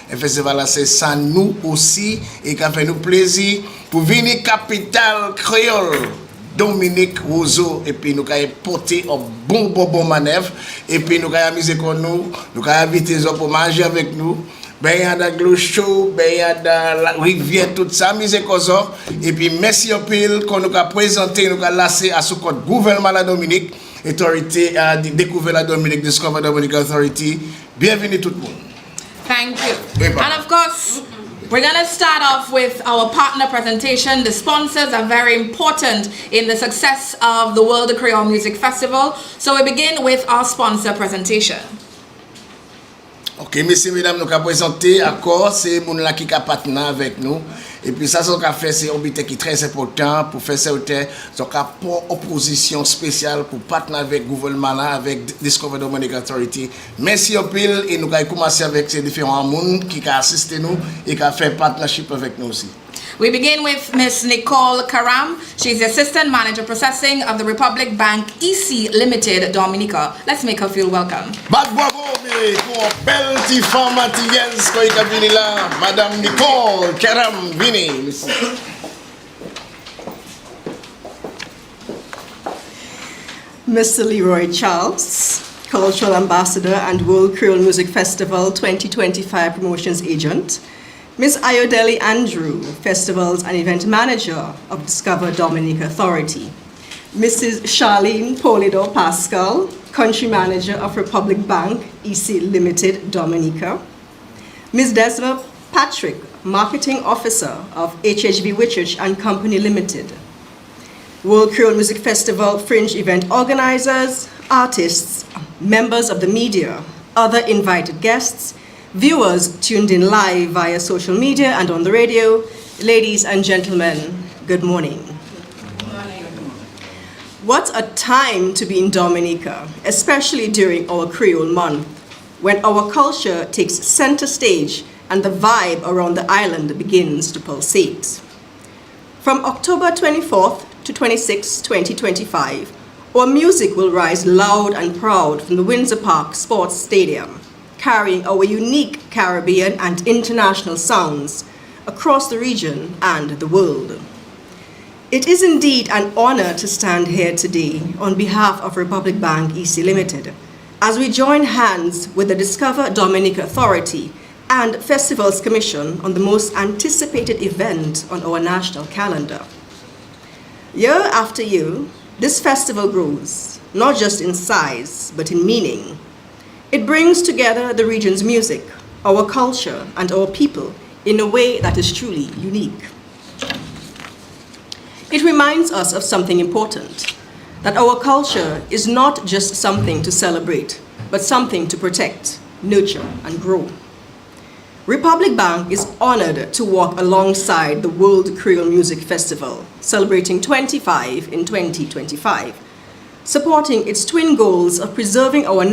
Le festival c'est ça nous aussi et qui fait nous plaisir pour venir capitale créole Dominique Rousseau et puis nous avons porté un bon manœuvre et puis nous avons amusé avec nous avons invité les gens pour manger avec nous. Ben il y a de l'eau chaude, ben il y a de la rivière, tout ça, amusé comme ça. Et puis merci un peu qu'on nous a présenté, nous a laissé à ce compte gouvernement la Dominique, autorité découvert la Dominique, Discover Dominique Authority. Bienvenue tout le monde. Thank you. And of course, we're going to start off with our partner presentation. The sponsors are very important in the success of the World Creole Music Festival. So we begin with our sponsor presentation. Ok, messieurs, mesdames, nous avons présenté accord, c'est mon là qui est partenaire avec nous. Et puis ça, ce qu'on a fait, c'est un but qui est très important pour faire ça, donc à pour opposition spéciale pour partenaire avec le gouvernement, avec Discover Dominic Authority. Merci en pile et nous avons commencé avec ces différents mondes qui ont assisté nous et qui ont fait partnership avec nous aussi. We begin with Miss Nicole Karam. She's the Assistant Manager Processing of the Republic Bank EC Limited, Dominica. Let's make her feel welcome. Bad bravo, pour belle petite femme antillaise qui est venue là, Madame Nicole Karam, venez. Mr. Leroy Charles, Cultural Ambassador and World Creole Music Festival 2025 Promotions Agent. Ms. Ayodele Andrew, Festivals and Event Manager of Discover Dominic Authority. Mrs. Charlene Polido Pascal, Country Manager of Republic Bank, EC Limited, Dominica. Ms. Desma Patrick, Marketing Officer of HHV Whitchurch and Company Limited. World Creole Music Festival Fringe Event Organizers, artists, members of the media, other invited guests, viewers tuned in live via social media and on the radio, ladies and gentlemen, good morning. Good morning. What a time to be in Dominica, especially during our Creole month, when our culture takes center stage and the vibe around the island begins to pulsate. From October 24th to 26, 2025, our music will rise loud and proud from the Windsor Park Sports Stadium, carrying our unique Caribbean and international sounds across the region and the world. It is indeed an honor to stand here today on behalf of Republic Bank EC Limited as we join hands with the Discover Dominic Authority and Festivals Commission on the most anticipated event on our national calendar. Year after year, this festival grows, not just in size, but in meaning. It brings together the region's music, our culture, and our people in a way that is truly unique. It reminds us of something important, that our culture is not just something to celebrate, but something to protect, nurture, and grow. Republic Bank is honored to walk alongside the World Creole Music Festival, celebrating 25 in 2025, supporting its twin goals of preserving our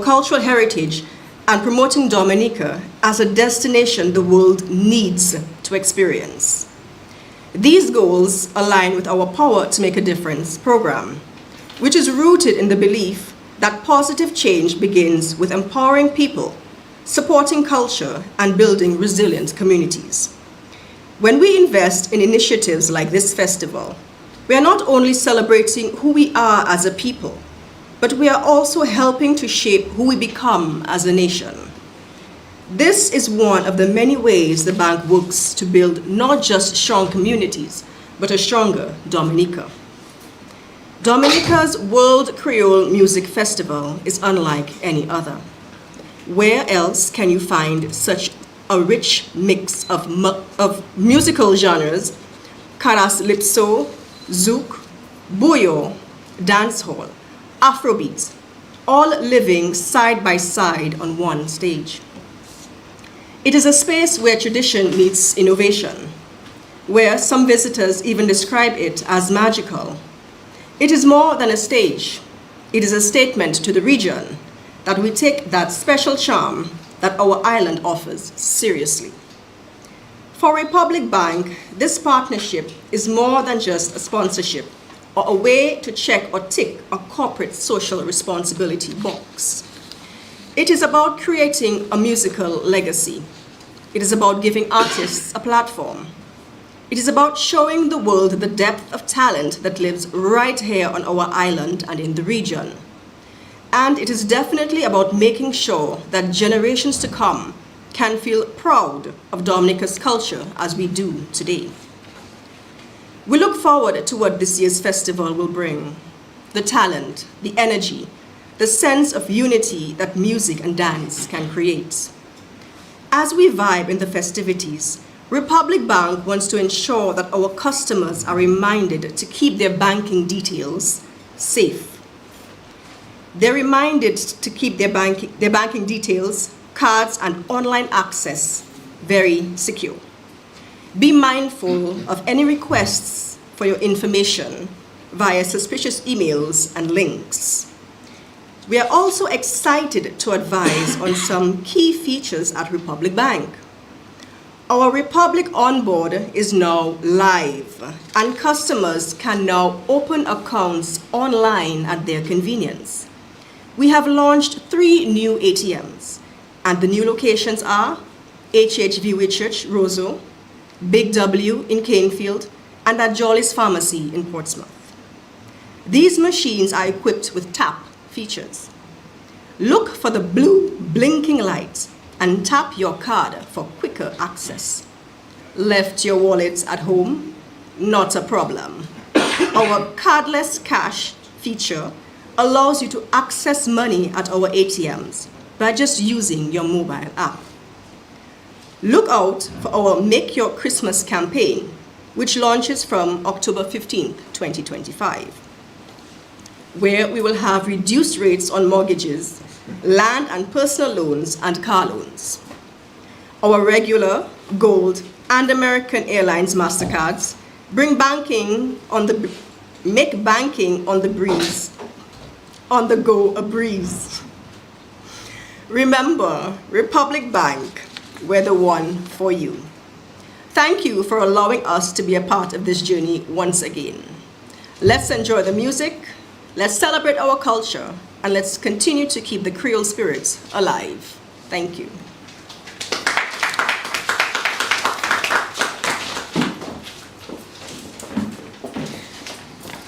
cultural heritage and promoting Dominica as a destination the world needs to experience. These goals align with our Power to Make a Difference program, which is rooted in the belief that positive change begins with empowering people, supporting culture, and building resilient communities. When we invest in initiatives like this festival, we are not only celebrating who we are as a people, but we are also helping to shape who we become as a nation. This is one of the many ways the bank works to build not just strong communities, but a stronger Dominica. Dominica's World Creole Music Festival is unlike any other. Where else can you find such a rich mix of musical genres, calypso, zouk, bouyon, dancehall, Afrobeats, all living side by side on one stage? It is a space where tradition meets innovation, where some visitors even describe it as magical. It is more than a stage. It is a statement to the region that we take that special charm that our island offers seriously. For Republic Bank, this partnership is more than just a sponsorship or a way to check or tick a corporate social responsibility box. It is about creating a musical legacy. It is about giving artists a platform. It is about showing the world the depth of talent that lives right here on our island and in the region. And it is definitely about making sure that generations to come can feel proud of Dominica's culture as we do today. We look forward to what this year's festival will bring. The talent, the energy, the sense of unity that music and dance can create. As we vibe in the festivities, Republic Bank wants to ensure that our customers are reminded to keep their banking details safe. They're reminded to keep their banking details, cards, and online access very secure. Be mindful of any requests for your information via suspicious emails and links. We are also excited to advise on some key features at Republic Bank. Our Republic Onboard is now live, and customers can now open accounts online at their convenience. We have launched 3 new ATMs, and the new locations are HHV Whitchurch, Roseau, Big W in Canefield, and at Jolly's Pharmacy in Portsmouth. These machines are equipped with tap features. Look for the blue blinking lights and tap your card for quicker access. Left your wallets at home? Not a problem. Our cardless cash feature allows you to access money at our ATMs by just using your mobile app. Look out for our Make Your Christmas campaign, which launches from October 15th, 2025, where we will have reduced rates on mortgages, land and personal loans, and car loans. Our regular, Gold, and American Airlines MasterCards make banking on the breeze, on the go a breeze. Remember, Republic Bank, we're the one for you. Thank you for allowing us to be a part of this journey once again. Let's enjoy the music, let's celebrate our culture, and let's continue to keep the Creole spirit alive. Thank you.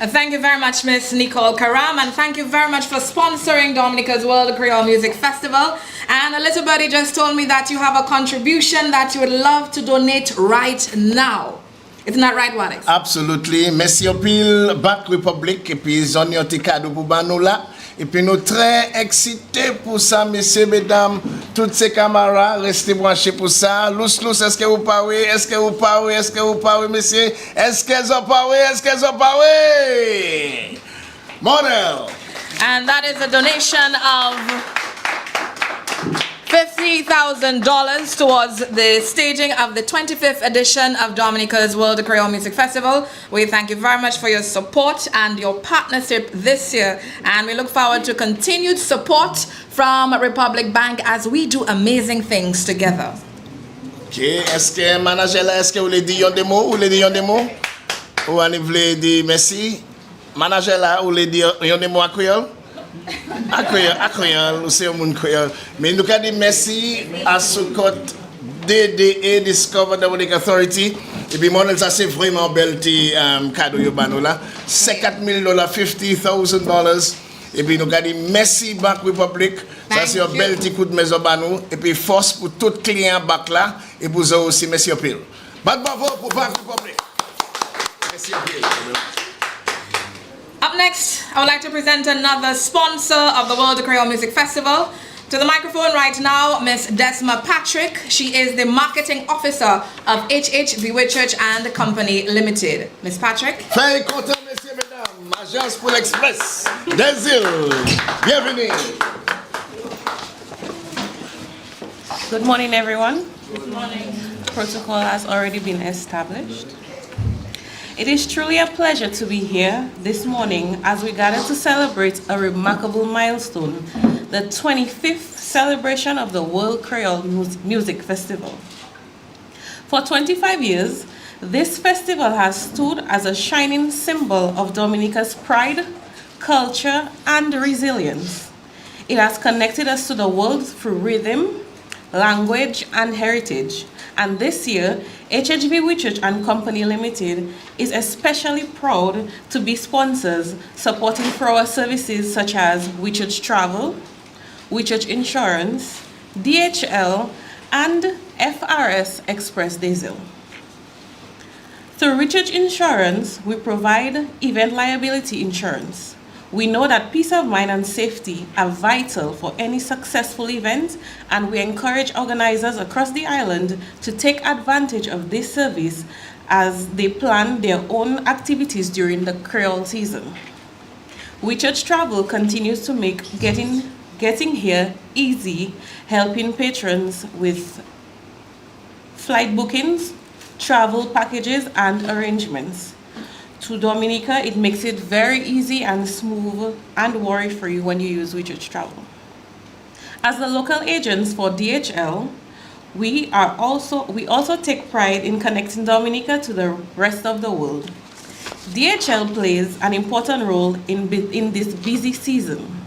Thank you very much, Miss Nicole Karam, and thank you very much for sponsoring Dominica's World Creole Music Festival. And a little birdie just told me that you have a contribution that you would love to donate right now. Isn't that right, Wallace? Absolutely. Merci pile Back Republic et puis zone yon ti cadeau pour banou là. Et puis nous très excités pour ça, messieurs, mesdames, toutes ces camarades, restez branchés pour ça. Lous, est-ce que vous parlez? Est-ce que vous parlez? Est-ce que vous parlez, messieurs? Est-ce qu'elles ont parlé? Est-ce qu'elles ont parlé? Model. And that is a donation of $50,000 towards the staging of the 25th edition of Dominica's World Creole Music Festival. We thank you very much for your support and your partnership this year, and we look forward to continued support from Republic Bank as we do amazing things together. Okay, est-ce que manager là, est-ce que vous voulez dire des mots? Vous voulez dire des mots? Ou vous voulez dire merci? Manager là, vous voulez dire des mots à créole? Accueillant, c'est un monde créole. Mais nous avons dit merci à ce code DDA, Discover Dominic Authority. Et puis, moi, ça c'est vraiment bel petit cadeau là. $54,000, $50,000. Et puis, nous avons dit merci Bank Republic. Ça c'est un bel petit coup de maison banou. Et puis, force pour tout client back là. Et pour vous aussi, merci pile. Bravo pour Bank Republic. Merci pile. Up next, I would like to present another sponsor of the World Creole Music Festival. To the microphone right now, Miss Desma Patrick. She is the marketing officer of HHV Whitchurch and Company Limited. Miss Patrick. Très content, messieurs, mesdames. Agence pour l'Express des îles. Bienvenue. Good morning, everyone. Good morning. Protocol has already been established. It is truly a pleasure to be here this morning as we gather to celebrate a remarkable milestone, the 25th celebration of the World Creole Music Festival. For 25 years, this festival has stood as a shining symbol of Dominica's pride, culture, and resilience. It has connected us to the world through rhythm, language, and heritage. And this year, HHV Whitchurch and Company Limited is especially proud to be sponsors supporting for our services such as Whitchurch Travel, Whitchurch Insurance, DHL, and FRS Express Diesel. Through Whitchurch Insurance, we provide event liability insurance. We know that peace of mind and safety are vital for any successful event, and we encourage organizers across the island to take advantage of this service as they plan their own activities during the Creole season. Whitchurch Travel continues to make getting here easy, helping patrons with flight bookings, travel packages, and arrangements. To Dominica, it makes it very easy and smooth and worry-free when you use Whitchurch Travel. As the local agents for DHL, we also take pride in connecting Dominica to the rest of the world. DHL plays an important role in this busy season,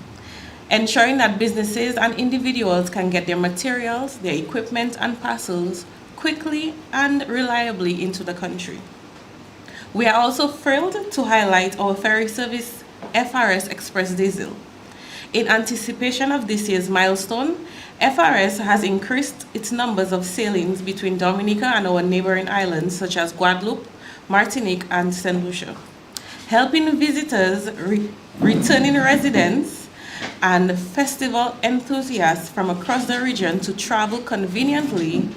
ensuring that businesses and individuals can get their materials, their equipment, and parcels quickly and reliably into the country. We are also thrilled to highlight our ferry service, FRS Express Diesel. In anticipation of this year's milestone, FRS has increased its numbers of sailings between Dominica and our neighboring islands such as Guadeloupe, Martinique, and St. Lucia, helping visitors, returning residents, and festival enthusiasts from across the region to travel conveniently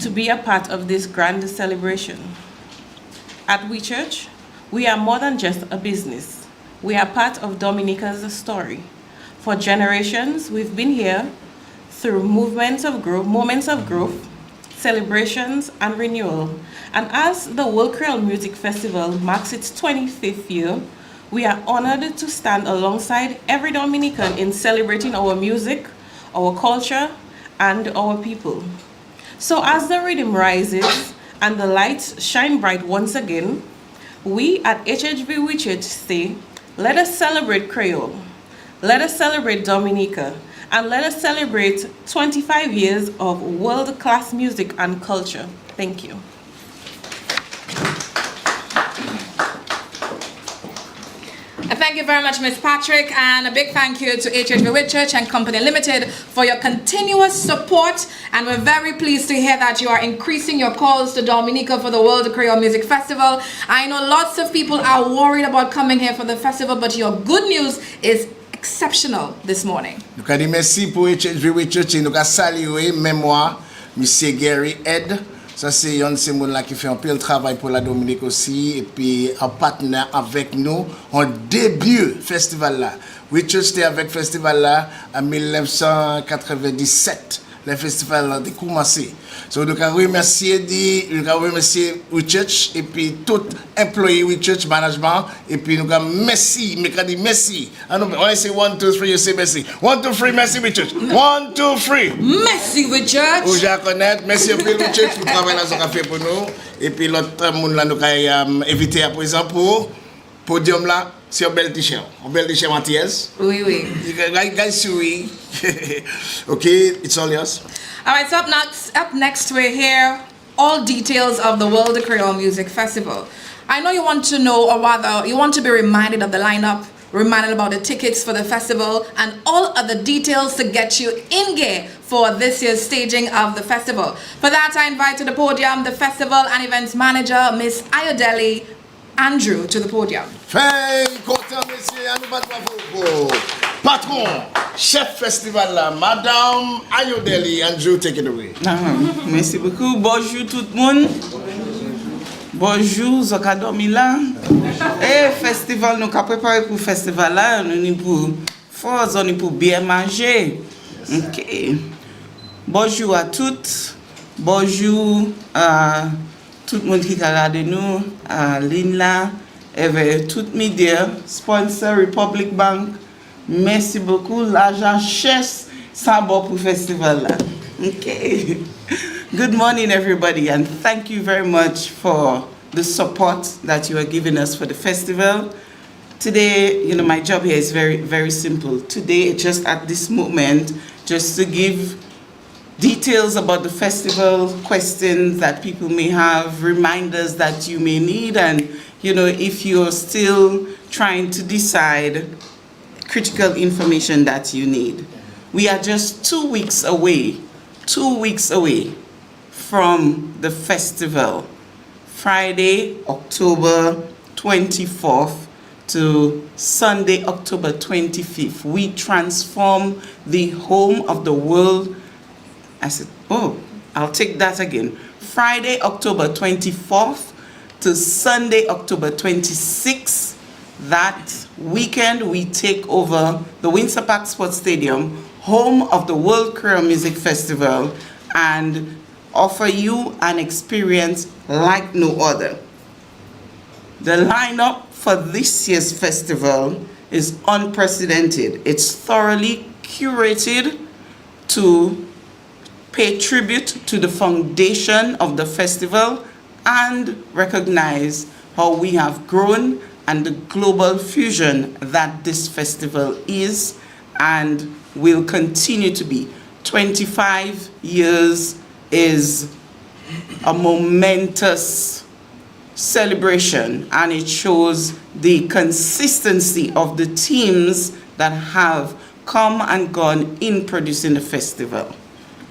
to be a part of this grand celebration. At Whitchurch, we are more than just a business. We are part of Dominica's story. For generations, we've been here through moments of growth, celebrations, and renewal. And as the World Creole Music Festival marks its 25th year, we are honored to stand alongside every Dominican in celebrating our music, our culture, and our people. So as the rhythm rises and the lights shine bright once again, we at HHV Whitchurch say, let us celebrate Creole, let us celebrate Dominica, and let us celebrate 25 years of world-class music and culture. Thank you. Thank you very much, Ms. Patrick, and a big thank you to HHV Whitchurch and Company Limited for your continuous support, and we're very pleased to hear that you are increasing your calls to Dominica for the World Creole Music Festival. I know lots of people are worried about coming here for the festival, but your good news is exceptional this morning. Nous avons dit merci pour HHV Whitchurch et nous avons salué mémoire M. Gary Ed. Ça c'est un de ces gens-là qui fait un peu le travail pour la Dominique aussi et puis en partenaire avec nous en début festival là. Whitchurch était avec festival là en 1997. Le festival a commencé. So, nous avons remercié Whitchurch et puis tout employé Whitchurch management et puis nous avons merci, merci. On say 1, 2, 3, you say merci. 1, 2, 3, merci Whitchurch. 1, 2, 3. Merci Whitchurch. Vous já connaître, merci Whitchurch pour le travail là qu'on a fait pour nous et puis l'autre monde là nous avons invité à présent pour podium là. C'est un bel t-shirt Mathias. Oui. Guys, oui. Okay, it's all yours. All right, so up next we're here, all details of the World Creole Music Festival. I know you want to know, or rather, you want to be reminded of the lineup, reminded about the tickets for the festival, and all other details to get you in gear for this year's staging of the festival. For that, I invite to the podium the festival and events manager, Miss Ayodele Andrew, to the podium. Patron, chef festival là, Madame Ayodele Andrew, take it away. Merci beaucoup. Bonjour tout le monde. Bonjour, Zokadomila. Et festival, nous avons préparé pour le festival là, nous sommes pour force, on est pour bien manger. Ok. Bonjour à toutes. Bonjour à tout le monde qui regarde nous, à Lina, et tout les médias, sponsor Republic Bank. Merci beaucoup. L'argent chess, ça bon pour le festival là. Okay. Good morning, everybody, and thank you very much for the support that you are giving us for the festival. Today, you know, my job here is very, very simple. Today, just at this moment, just to give details about the festival, questions that people may have, reminders that you may need, and, you know, if you're still trying to decide, critical information that you need. We are just 2 weeks away from the festival. Friday, October 24th to Sunday, October 25th. We transform the home of the world. I said, oh, I'll take that again. Friday, October 24th to Sunday, October 26th. That weekend, we take over the Windsor Park Sports Stadium, home of the World Creole Music Festival, and offer you an experience like no other. The lineup for this year's festival is unprecedented. It's thoroughly curated to pay tribute to the foundation of the festival and recognize how we have grown and the global fusion that this festival is and will continue to be. 25 years is a momentous celebration, and it shows the consistency of the teams that have come and gone in producing the festival.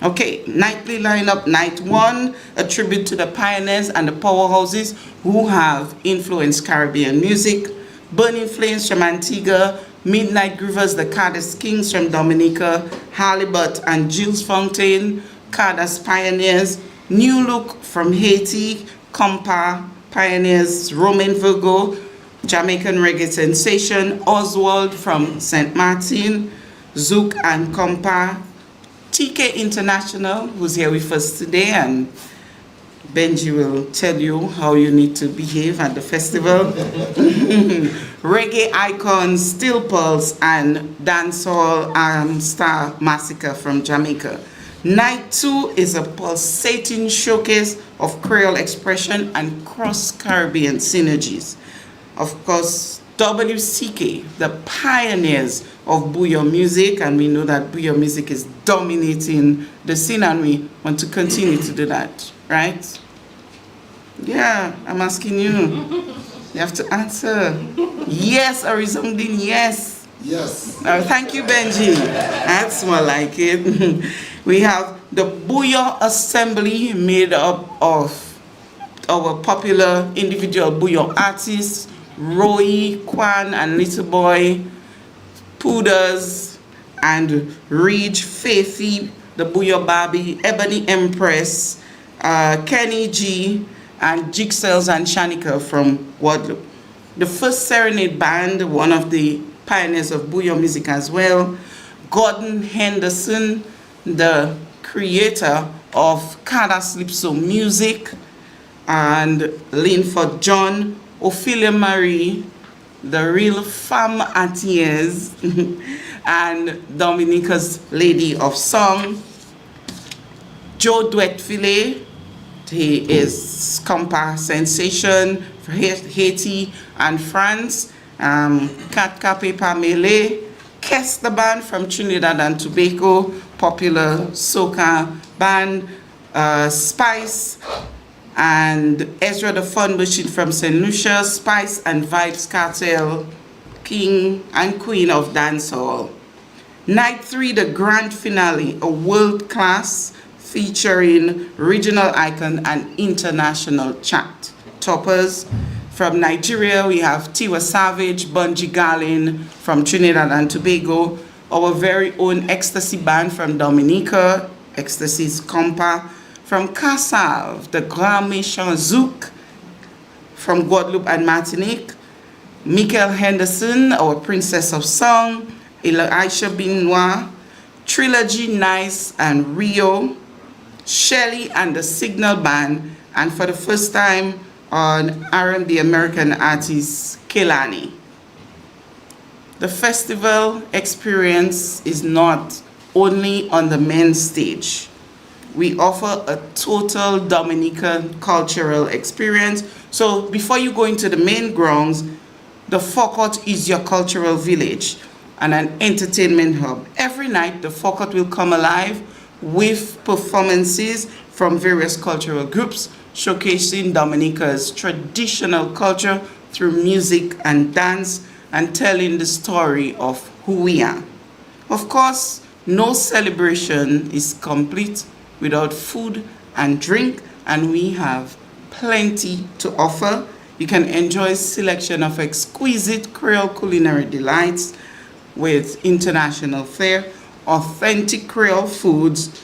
Okay, nightly lineup. Night 1, a tribute to the pioneers and the powerhouses who have influenced Caribbean music. Burning Flames from Antigua, Midnight Groovers, the Cardass Kings from Dominica, Halibut and Jules Fontaine, Cardass Pioneers. New Look from Haiti, Compa Pioneers, Roman Virgo, Jamaican Reggae Sensation, Oswald from St. Martin, Zouk and Compa, TK International, who's here with us today, and Benji will tell you how you need to behave at the festival. Reggae icons, Steel Pulse, and Dancehall Star Massacre from Jamaica. Night 2 is a pulsating showcase of Creole expression and cross-Caribbean synergies. Of course, WCK, the pioneers of bouyon music, and we know that bouyon music is dominating the scene, and we want to continue to do that, right? Yeah, I'm asking you. You have to answer. Yes or resounding yes? Yes. Thank you, Benji. That's more like it. We have the bouyon assembly made up of our popular individual bouyon artists, Roy, Kwan, and Little Boy, Pooders, and Reg, Faithy, the Bouyon Barbie, Ebony Empress, Kenny G, and Jigsaws and Shanika from Guadeloupe. The first serenade band, one of the pioneers of bouyon music as well, Gordon Henderson, the creator of Calypso music, and Linford John, Ophelia Marie, the real femme Atiers, and Dominica's Lady of Song, Joe Duetfile, he is Compa Sensation for Haiti and France, Kat Kape Pamele, Kes the band from Trinidad and Tobago, popular soca band, Spice, and Ezra the Fun Machine from St. Lucia, Spice and Vibes Cartel, King and Queen of Dancehall. Night 3, the grand finale, a world class featuring regional icon and international chart toppers. From Nigeria, we have Tiwa Savage, Bunji Garlin from Trinidad and Tobago, our very own Ecstasy band from Dominica, Ecstasy's Compa. From Kassav, the Grand Méchant Zouk from Guadeloupe and Martinique, Michael Henderson, our Princess of Song, Aisha Binois, Trilogy Nice and Rio, Shelly and the Signal Band, and for the first time on R&B American artist Kehlani. The festival experience is not only on the main stage. We offer a total Dominican cultural experience. So before you go into the main grounds, The forecourt is your cultural village and an entertainment hub. Every night, the forecourt will come alive with performances from various cultural groups, showcasing Dominica's traditional culture through music and dance and telling the story of who we are. Of course, no celebration is complete without food and drink, and we have plenty to offer. You can enjoy a selection of exquisite Creole culinary delights with international flair, authentic Creole foods,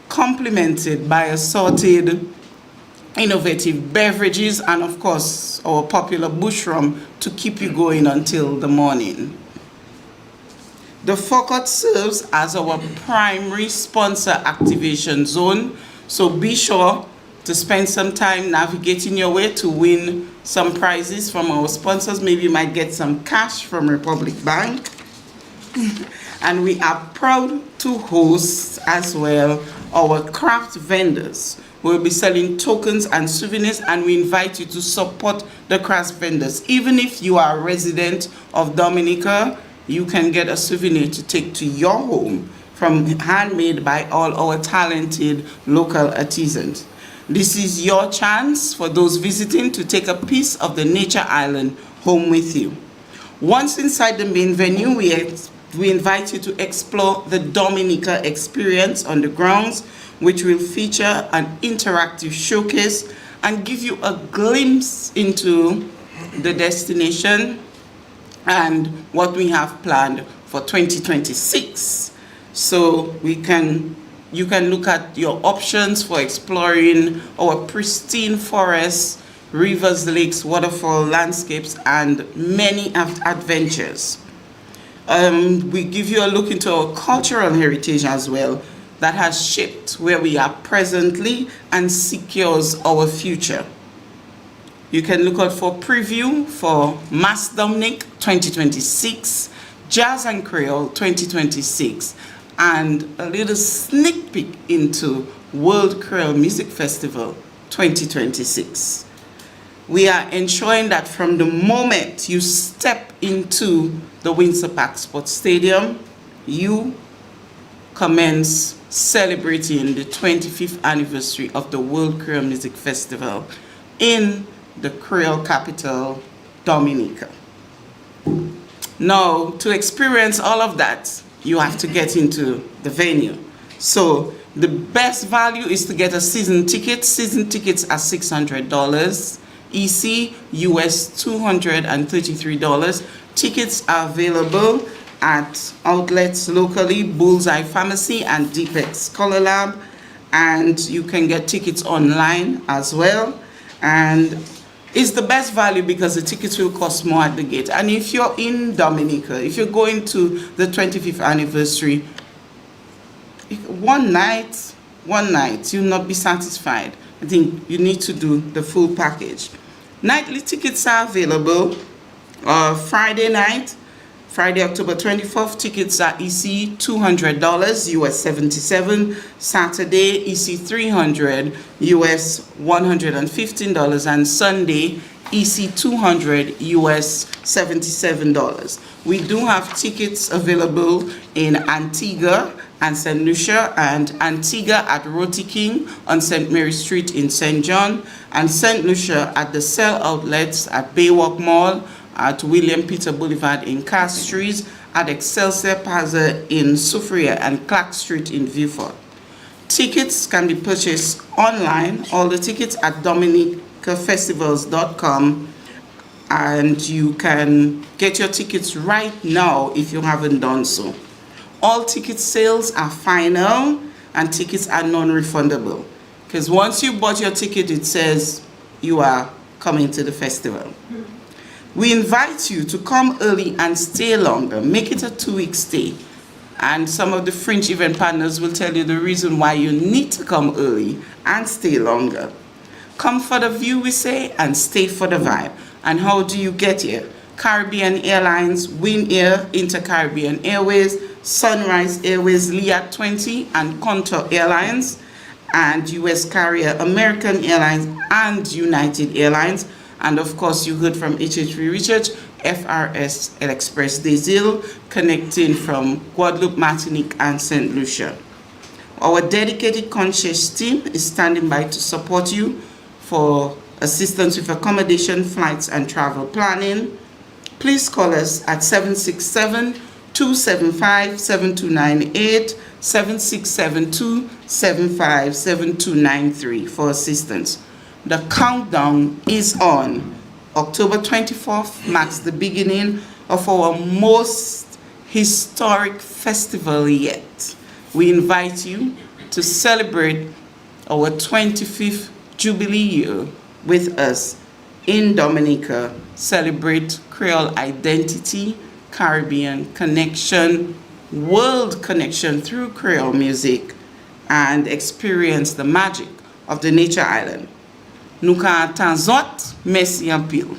complemented by assorted innovative beverages, and of course our popular bush rum to keep you going until the morning. The forecourt serves as our primary sponsor activation zone, so be sure to spend some time navigating your way to win some prizes from our sponsors. Maybe you might get some cash from Republic Bank. And we are proud to host as well our craft vendors. We'll be selling tokens and souvenirs, and we invite you to support the craft vendors. Even if you are a resident of Dominica, you can get a souvenir to take to your home from handmade by all our talented local artisans. This is your chance for those visiting to take a piece of the nature island home with you. Once inside the main venue, we invite you to explore the Dominica experience on the grounds, which will feature an interactive showcase and give you a glimpse into the destination and what we have planned for 2026. So you can look at your options for exploring our pristine forests, rivers, lakes, waterfall, landscapes, and many adventures. We give you a look into our cultural heritage as well that has shaped where we are presently and secures our future. You can look out for preview for Mass Dominic 2026, Jazz and Creole 2026, and a little sneak peek into World Creole Music Festival 2026. We are ensuring that from the moment you step into the Windsor Park Sports Stadium, you commence celebrating the 25th anniversary of the World Creole Music Festival in the Creole capital, Dominica. Now, to experience all of that, you have to get into the venue. So the best value is to get a season ticket. Season tickets are $600. EC, US $233. Tickets are available at outlets locally, Bullseye Pharmacy and Deepex Color Lab, and you can get tickets online as well. And it's the best value because the tickets will cost more at the gate. And if you're in Dominica, if you're going to the 25th anniversary, one night, you'll not be satisfied. I think you need to do the full package. Nightly tickets are available. Friday night, Friday, October 24th, tickets are EC $200, US $77. Saturday, EC $300, US $115. And Sunday, EC $200, US $77. We do have tickets available in Antigua and St. Lucia, and Antigua at Roti King on St. Mary Street in St. John, and St. Lucia at the Cell Outlets at Baywalk Mall, at William Peter Boulevard in Castries, at Excelsior Plaza in Soufriere, and Clark Street in Vieux-Fort. Tickets can be purchased online, all the tickets at dominicafestivals.com, and you can get your tickets right now if you haven't done so. All ticket sales are final and tickets are non-refundable, because once you bought your ticket, it says you are coming to the festival. We invite you to come early and stay longer. Make it a 2-week stay. And some of the fringe event partners will tell you the reason why you need to come early and stay longer. Come for the view, we say, and stay for the vibe. And how do you get here? Caribbean Airlines, Win Air, Inter-Caribbean Airways, Sunrise Airways, Liat 20, and Contour Airlines, and US carrier American Airlines and United Airlines. And of course, you heard from HH3 Research, FRS El Express des Îles, connecting from Guadeloupe, Martinique, and St. Lucia. Our dedicated concierge team is standing by to support you for assistance with accommodation, flights, and travel planning. Please call us at 767-275-7298, 7672-757293 for assistance. The countdown is on. October 24th marks the beginning of our most historic festival yet. We invite you to celebrate our 25th Jubilee year with us in Dominica, celebrate Creole identity, Caribbean connection, world connection through Creole music, and experience the magic of the Nature Island. Nou ka atan zot, merci en pile.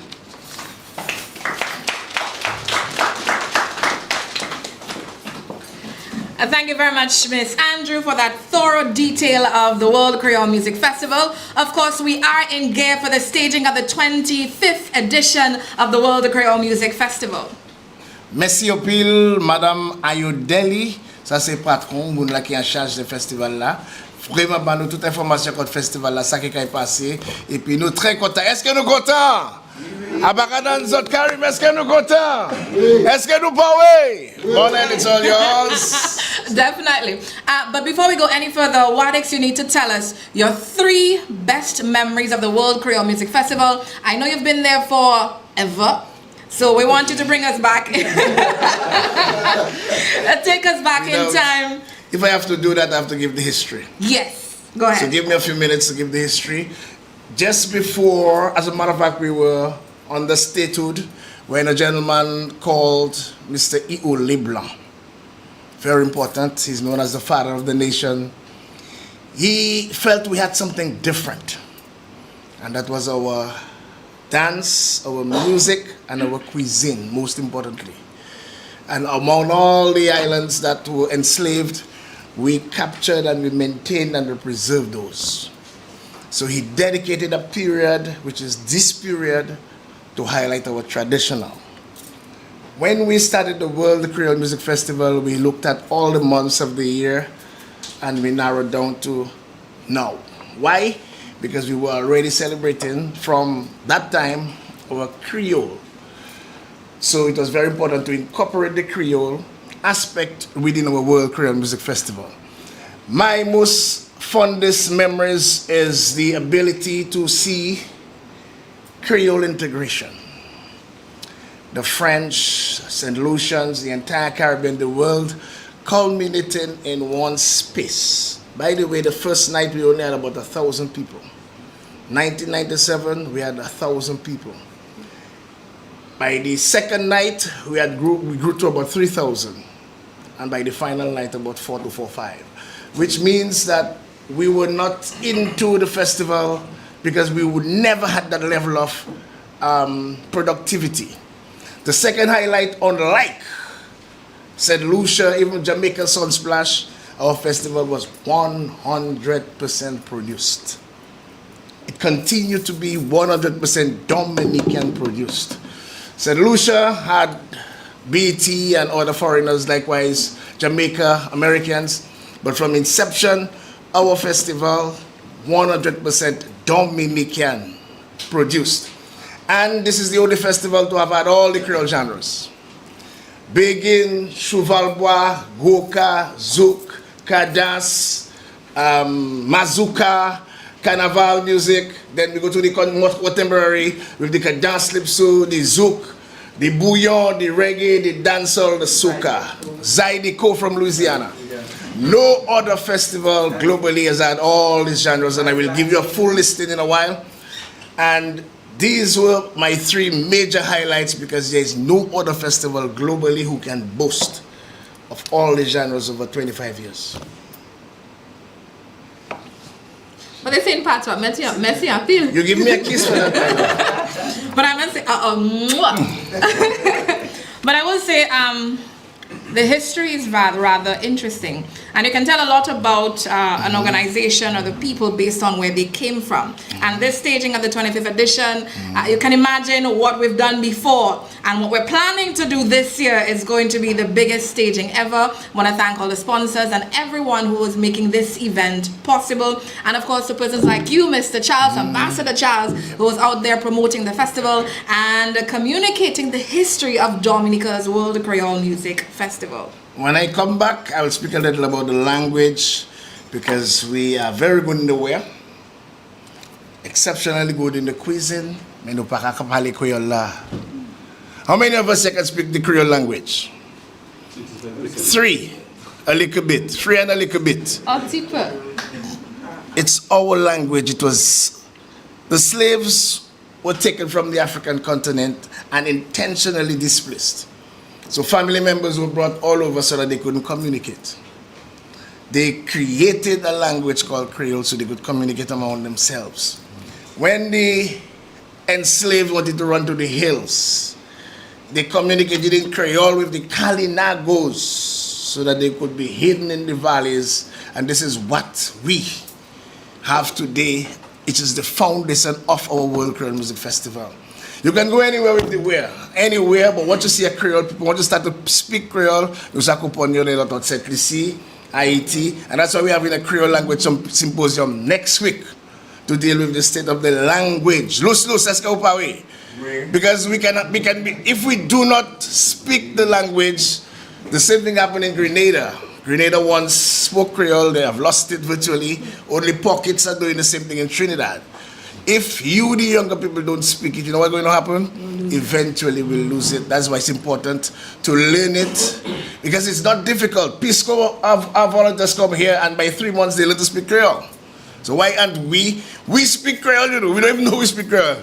Thank you very much, Miss Andrew, for that thorough detail of the World Creole Music Festival. Of course, we are in gear for the staging of the 25th edition of the World Creole Music Festival. Merci au pile, Madame Ayodeli. Ça, c'est patron, moun la qui est en charge du festival là. Vraiment, bah, nous toute information sur le festival là, ça qui est passé. Et puis, nous très contents. Est-ce que nous contents? Abakadan Zot Karim, est-ce que nous contents? Est-ce que nous parlons? Bon, it's all yours. Definitely. But before we go any further, Wadix, you need to tell us your 3 best memories of the World Creole Music Festival. I know you've been there forever, so we want you to bring us back. Take us back in time. If I have to do that, I have to give the history. Yes, go ahead. So give me a few minutes to give the history. Just before, as a matter of fact, we were on the statehood when a gentleman called Mr. E.O. Leblanc, very important, he's known as the father of the nation. He felt we had something different, and that was our dance, our music, and our cuisine, most importantly. And among all the islands that were enslaved, we captured and we maintained and we preserved those. So he dedicated a period, which is this period, to highlight our traditional. When we started the World Creole Music Festival, we looked at all the months of the year and we narrowed down to now. Why? Because we were already celebrating from that time our Creole. So it was very important to incorporate the Creole aspect within our World Creole Music Festival. My most fondest memories is the ability to see Creole integration. The French, St. Lucians, the entire Caribbean, the world, culminating in one space. By the way, the first night we only had about 1,000 people. 1997, we had 1,000 people. By the second night, we grew to about 3,000. And by the final night, about 4,245. Which means that we were not into the festival because we would never had that level of productivity. The second highlight, unlike St. Lucia, even Jamaica Sunsplash, our festival was 100% produced. It continued to be 100% Dominican produced. St. Lucia had BT and other foreigners, likewise Jamaica, Americans, but from inception, our festival 100% Dominican produced. And this is the only festival to have had all the Creole genres. Begin, Chevalbois, Goka, Zouk, Kadas, Mazuka, Carnival music. Then we go to the contemporary with the Kadas Lipso, the Zouk, the Bouillon, the Reggae, the Dancehall, the Soca. Zydeco from Louisiana. No other festival globally has had all these genres, and I will give you a full listing in a while. And these were my 3 major highlights because there is no other festival globally who can boast of all the genres over 25 years. But they say in part what merci I feel. You give me a kiss for that. But I must say But I will say the history is rather interesting. And you can tell a lot about an organization or the people based on where they came from. And this staging of the 25th edition, you can imagine what we've done before. And what we're planning to do this year is going to be the biggest staging ever. I want to thank all the sponsors and everyone who is making this event possible. And of course, the persons like you, Mr. Charles, Ambassador Charles, who was out there promoting the festival and communicating the history of Dominica's World Creole Music Festival. When I come back, I will speak a little about the language, because we are very good in the wear, exceptionally good in the cuisine. How many of us can speak the Creole language? 3, a little bit. 3 and a little bit. It's our language. It was, the slaves were taken from the African continent and intentionally displaced. So family members were brought all over so that they couldn't communicate. They created a language called Creole so they could communicate among themselves. When the enslaved wanted to run to the hills, they communicated in Creole with the Kalinagos so that they could be hidden in the valleys. And this is what we have today. It is the foundation of our World Creole Music Festival. You can go anywhere with the wear, anywhere, but once you see a Creole, people want to start to speak Creole, you start to put on your lot of Haiti, and that's why we have in a Creole language symposium next week to deal with the state of the language. Let's go away. Because if we do not speak the language, the same thing happened in Grenada. Grenada once spoke Creole, they have lost it virtually. Only pockets are doing the same thing in Trinidad. If you, the younger people, don't speak it, you know what's going to happen? Eventually we'll lose it. That's why it's important to learn it, because it's not difficult. Pisco, our volunteers come here, and by 3 months they learn to speak Creole. So why aren't we? We speak Creole, you know. We don't even know we speak Creole.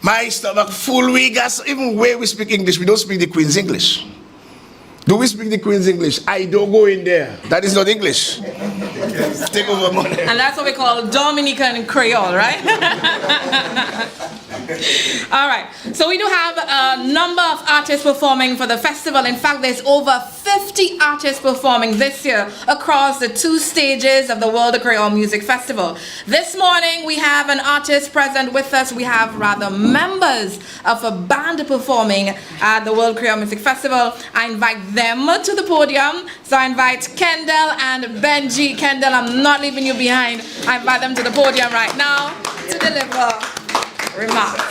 My stomach full, even where we speak English, we don't speak the Queen's English. Do we speak the Queen's English? I don't go in there. That is not English. Take over money. And that's what we call Dominican Creole, right? All right. So we do have a number of artists performing for the festival. In fact, there's over 50 artists performing this year across the 2 stages of the World Creole Music Festival. This morning, we have an artist present with us. We have rather members of a band performing at the World Creole Music Festival. I invite them to the podium. So I invite Kendall and Benji. Kendall, I'm not leaving you behind. I invite them to the podium right now to deliver remarks.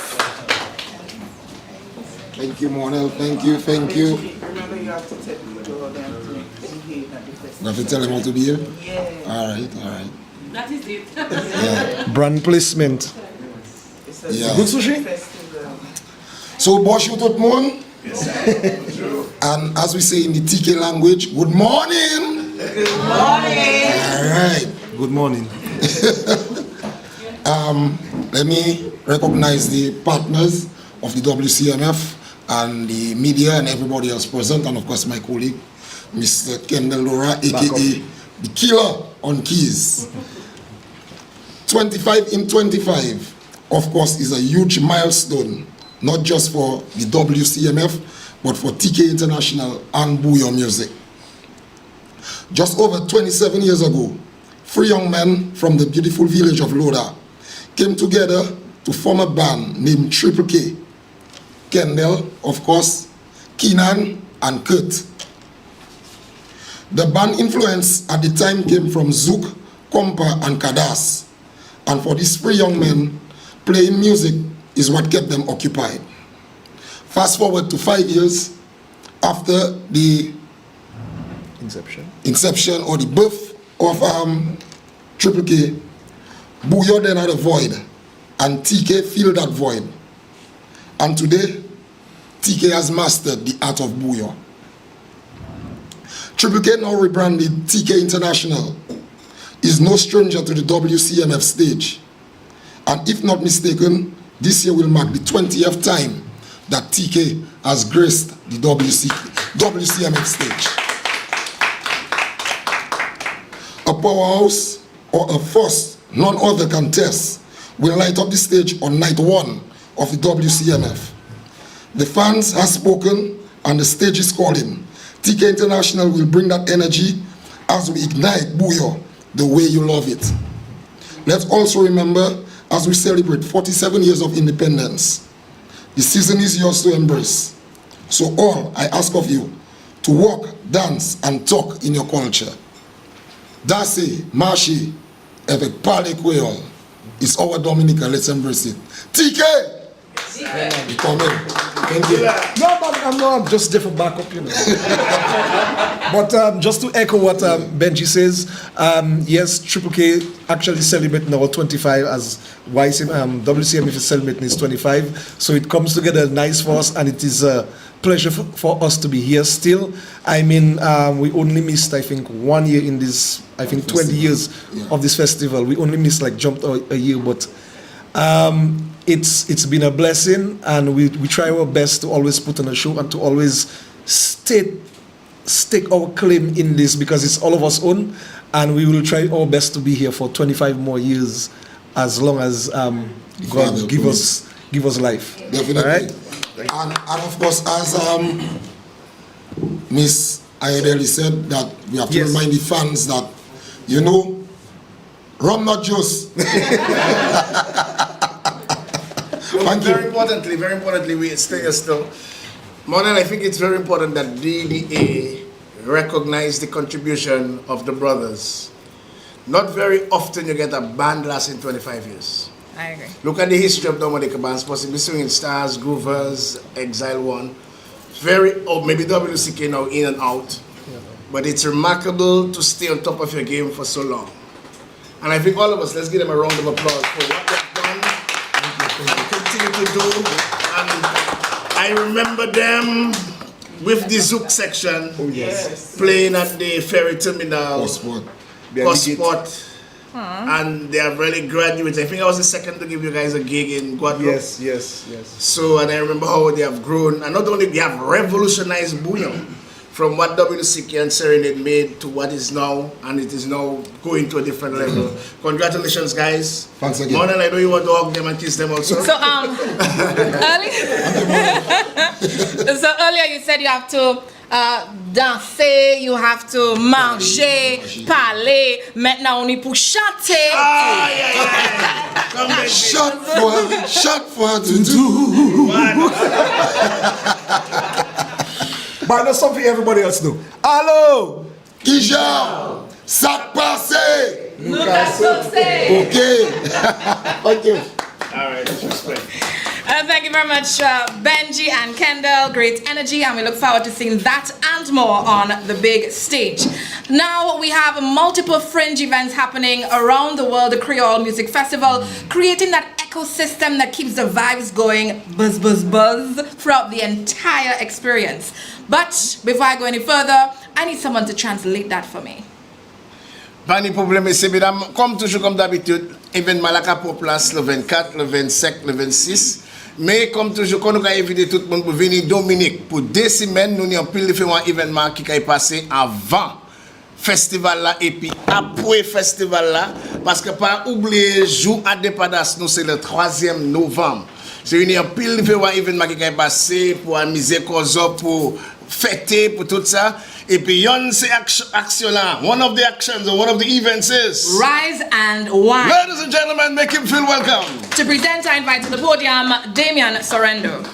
Thank you, Monel. Thank you. Remember, you have to tell them to behave at the festival. You have to tell them how to be here? Yeah. All right. That is it. Yeah. Brand placement. Yeah. Good sushi? So, bonjour tout le monde. And as we say in the TK language, good morning. Good morning. All right. Good morning. Let me recognize the partners of the WCMF and the media and everybody else present, and of course my colleague, Mr. Kendall Laura, aka the killer on keys. 25 in 25, of course, is a huge milestone, not just for the WCMF, but for TK International and Bouillon Music. Just over 27 years ago, 3 young men from the beautiful village of Loda came together to form a band named Triple K. Kendall, of course, Keenan, and Kurt. The band influence at the time came from Zouk, Kompa, and Kadas. And for these 3 young men, playing music is what kept them occupied. Fast forward to 5 years after the inception or the birth of Triple K, Bouillon then had a void, and TK filled that void. And today, TK has mastered the art of Bouillon. Triple K, now rebranded TK International, is no stranger to the WCMF stage. And if not mistaken, this year will mark the 20th time that TK has graced the WCMF stage. A powerhouse or a force none other can test will light up the stage on night 1 of the WCMF. The fans have spoken and the stage is calling. TK International will bring that energy as we ignite Buyo the way you love it. Let's also remember, as we celebrate 47 years of independence, the season is yours to embrace. So all I ask of you, to walk, dance, and talk in your culture. Dase, marche, avec parler Creole. It's our Dominica, let's embrace it. TK! You come in. Thank you. No, I'm just there for backup, you know. But just to echo what Benji says, yes, Triple K actually celebrating our 25 as WCMF is celebrating its 25. So it comes together nice for us, and it is a pleasure for us to be here still. I mean, we only missed, I think, 1 year in this, I think, 20 years of this festival. We only missed, like, jumped a year, but it's been a blessing, and we try our best to always put on a show and to always stake our claim in this, because it's all of us own, and we will try our best to be here for 25 more years, as long as God give us life. Definitely. All right? And of course, as Miss Ayedeli said, that we have to remind the fans that, you know, rum not juice. Very importantly, we still. Monel, I think it's very important that DDA recognize the contribution of the brothers. Not very often you get a band lasting 25 years. I agree. Look at the history of Dominica bands, possibly Swinging Stars, Groovers, Exile One. Maybe WCK now in and out. But it's remarkable to stay on top of your game for so long. And I think all of us, let's give them a round of applause for what they've done. Continue to do. And I remember them with the Zouk section playing at the ferry terminal, Gosport. And they have really graduated. I think I was the second to give you guys a gig in Guadeloupe. Yes. So, and I remember how they have grown. And not only they have revolutionized Bouillon from what WCK and Serenade made to what is now, and it is now going to a different level. Congratulations, guys. Thanks again. Mona, I know you want to hug them and kiss them also. So earlier you said you have to danser, you have to manger, parler. Maintenant on est pour chanter. Chaque fois to do. But there's something everybody else do. Allô? Kijao, sac passé. Okay. Thank you. All right, respect. Thank you very much, Benji and Kendall. Great energy, and we look forward to seeing that and more on the big stage. Now we have multiple fringe events happening around the world, the Creole Music Festival, creating that ecosystem that keeps the vibes going, buzz, buzz, buzz, throughout the entire experience. But before I go any further, I need someone to translate that for me. Pas de problème, c'est mesdames, comme toujours, comme d'habitude, événement la pour place le 24, le 25, le 26. Mais comme toujours, quand nous avons invité tout le monde pour venir Dominique, pour 2 semaines, nous avons pu faire un événement qui est passé avant festival là et puis après festival là, parce que pas oublier jour à Dépadas, nous c'est le 3e novembre. C'est une pile de événement qui est passé pour amuser Kozo, pour fêter, pour tout ça. Et puis yon c'est action là. One of the actions or one of the events is Rise and Wine. Ladies and gentlemen, make him feel welcome. To present, I invite to the podium Damian Sorrendo.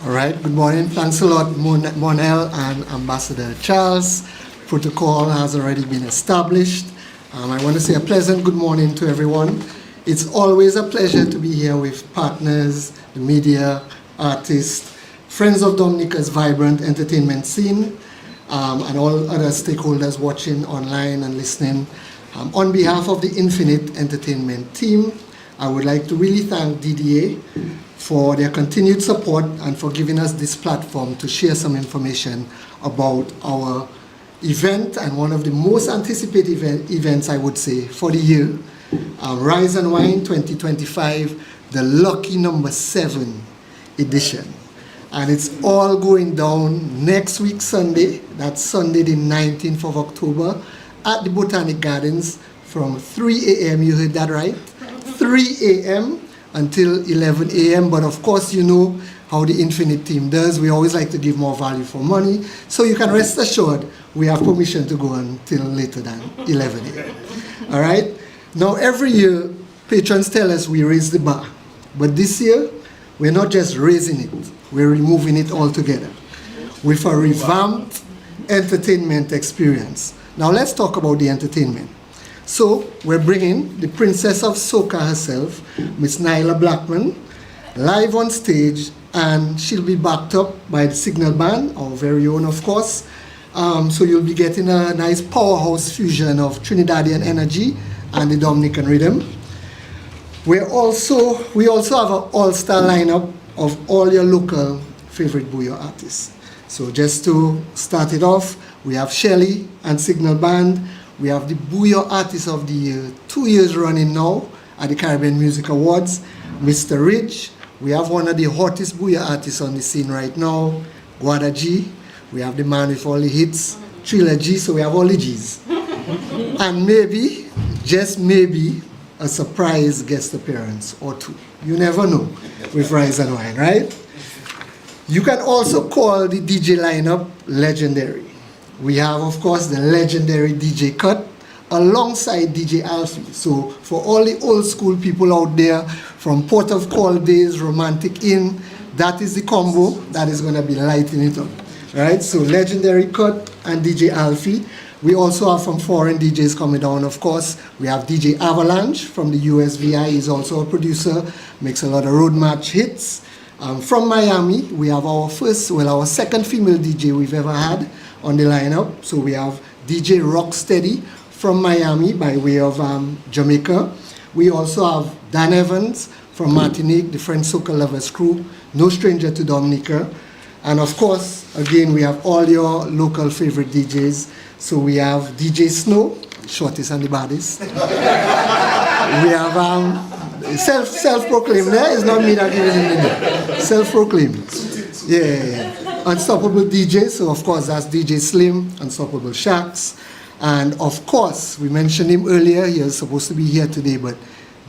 All right, good morning. Thanks a lot, Monel and Ambassador Charles. Protocol has already been established. I want to say a pleasant good morning to everyone. It's always a pleasure to be here with partners, the media, artists, friends of Dominica's vibrant entertainment scene, and all other stakeholders watching online and listening. On behalf of the Infinite Entertainment team, I would like to really thank DDA for their continued support and for giving us this platform to share some information about our event and one of the most anticipated events, I would say, for the year. Rise and Wine 2025, the lucky number 7 edition. And it's all going down next week Sunday, that's Sunday the 19th of October, at the Botanic Gardens from 3 a.m., you heard that right? 3 a.m. until 11 a.m. But of course, you know how the Infinite team does. We always like to give more value for money. So you can rest assured we have permission to go until later than 11 a.m. All right? Now, every year, patrons tell us we raise the bar. But this year, we're not just raising it, we're removing it altogether with a revamped entertainment experience. Now, let's talk about the entertainment. So, we're bringing the Princess of Soca herself, Miss Nyla Blackman, live on stage, and she'll be backed up by the Signal Band, our very own, of course. So you'll be getting a nice powerhouse fusion of Trinidadian energy and the Dominican rhythm. We also have an all-star lineup of all your local favorite Bouyon artists. So just to start it off, we have Shelly and Signal Band. We have the Bouyon Artist of the Year, 2 years running now at the Caribbean Music Awards, Mr. Rich. We have one of the hottest Bouyon artists on the scene right now, Guada G. We have the man with all the hits, Thriller G, so we have all the Gs. And maybe, just maybe, a surprise guest appearance or two. You never know with Rise and Wine, right? You can also call the DJ lineup legendary. We have, of course, the legendary DJ Cut alongside DJ Alfie. So for all the old school people out there from Port of Call days, Romantic Inn, that is the combo that is going to be lighting it up, right? So legendary Cut and DJ Alfie. We also have some foreign DJs coming down, of course. We have DJ Avalanche from the USVI. He's also a producer, makes a lot of road match hits. From Miami, we have our second female DJ we've ever had on the lineup. So we have DJ Rocksteady from Miami by way of Jamaica. We also have Dan Evans from Martinique, the French Soca Lovers crew, no stranger to Dominica. And of course, again, we have all your local favorite DJs. So we have DJ Snow, shortest and the baddest. We have self-proclaimed, there is not me that giving him the name. Self-proclaimed. Yeah. Unstoppable DJ, so of course that's DJ Slim, Unstoppable Shacks. And of course, we mentioned him earlier, he was supposed to be here today, but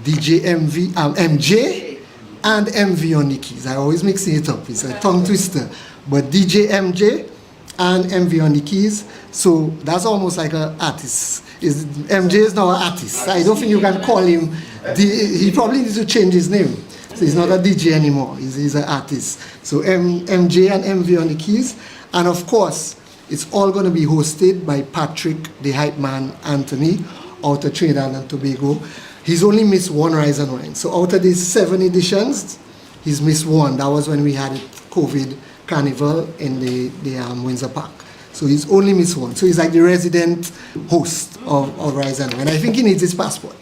DJ MJ and MV on the keys. I always mixing it up, it's a tongue twister. But DJ MJ and MV on the keys, so that's almost like an artist. MJ is now an artist. I don't think you can call him, he probably needs to change his name. So he's not a DJ anymore, he's an artist. So MJ and MV on the keys. And of course, it's all going to be hosted by Patrick, the hype man, Anthony, out of Trinidad and Tobago. He's only missed one Rise and Wine. So out of these 7 editions, he's missed one. That was when we had COVID Carnival in the Windsor Park. So he's only missed one. So he's like the resident host of Rise and Wine. I think he needs his passport.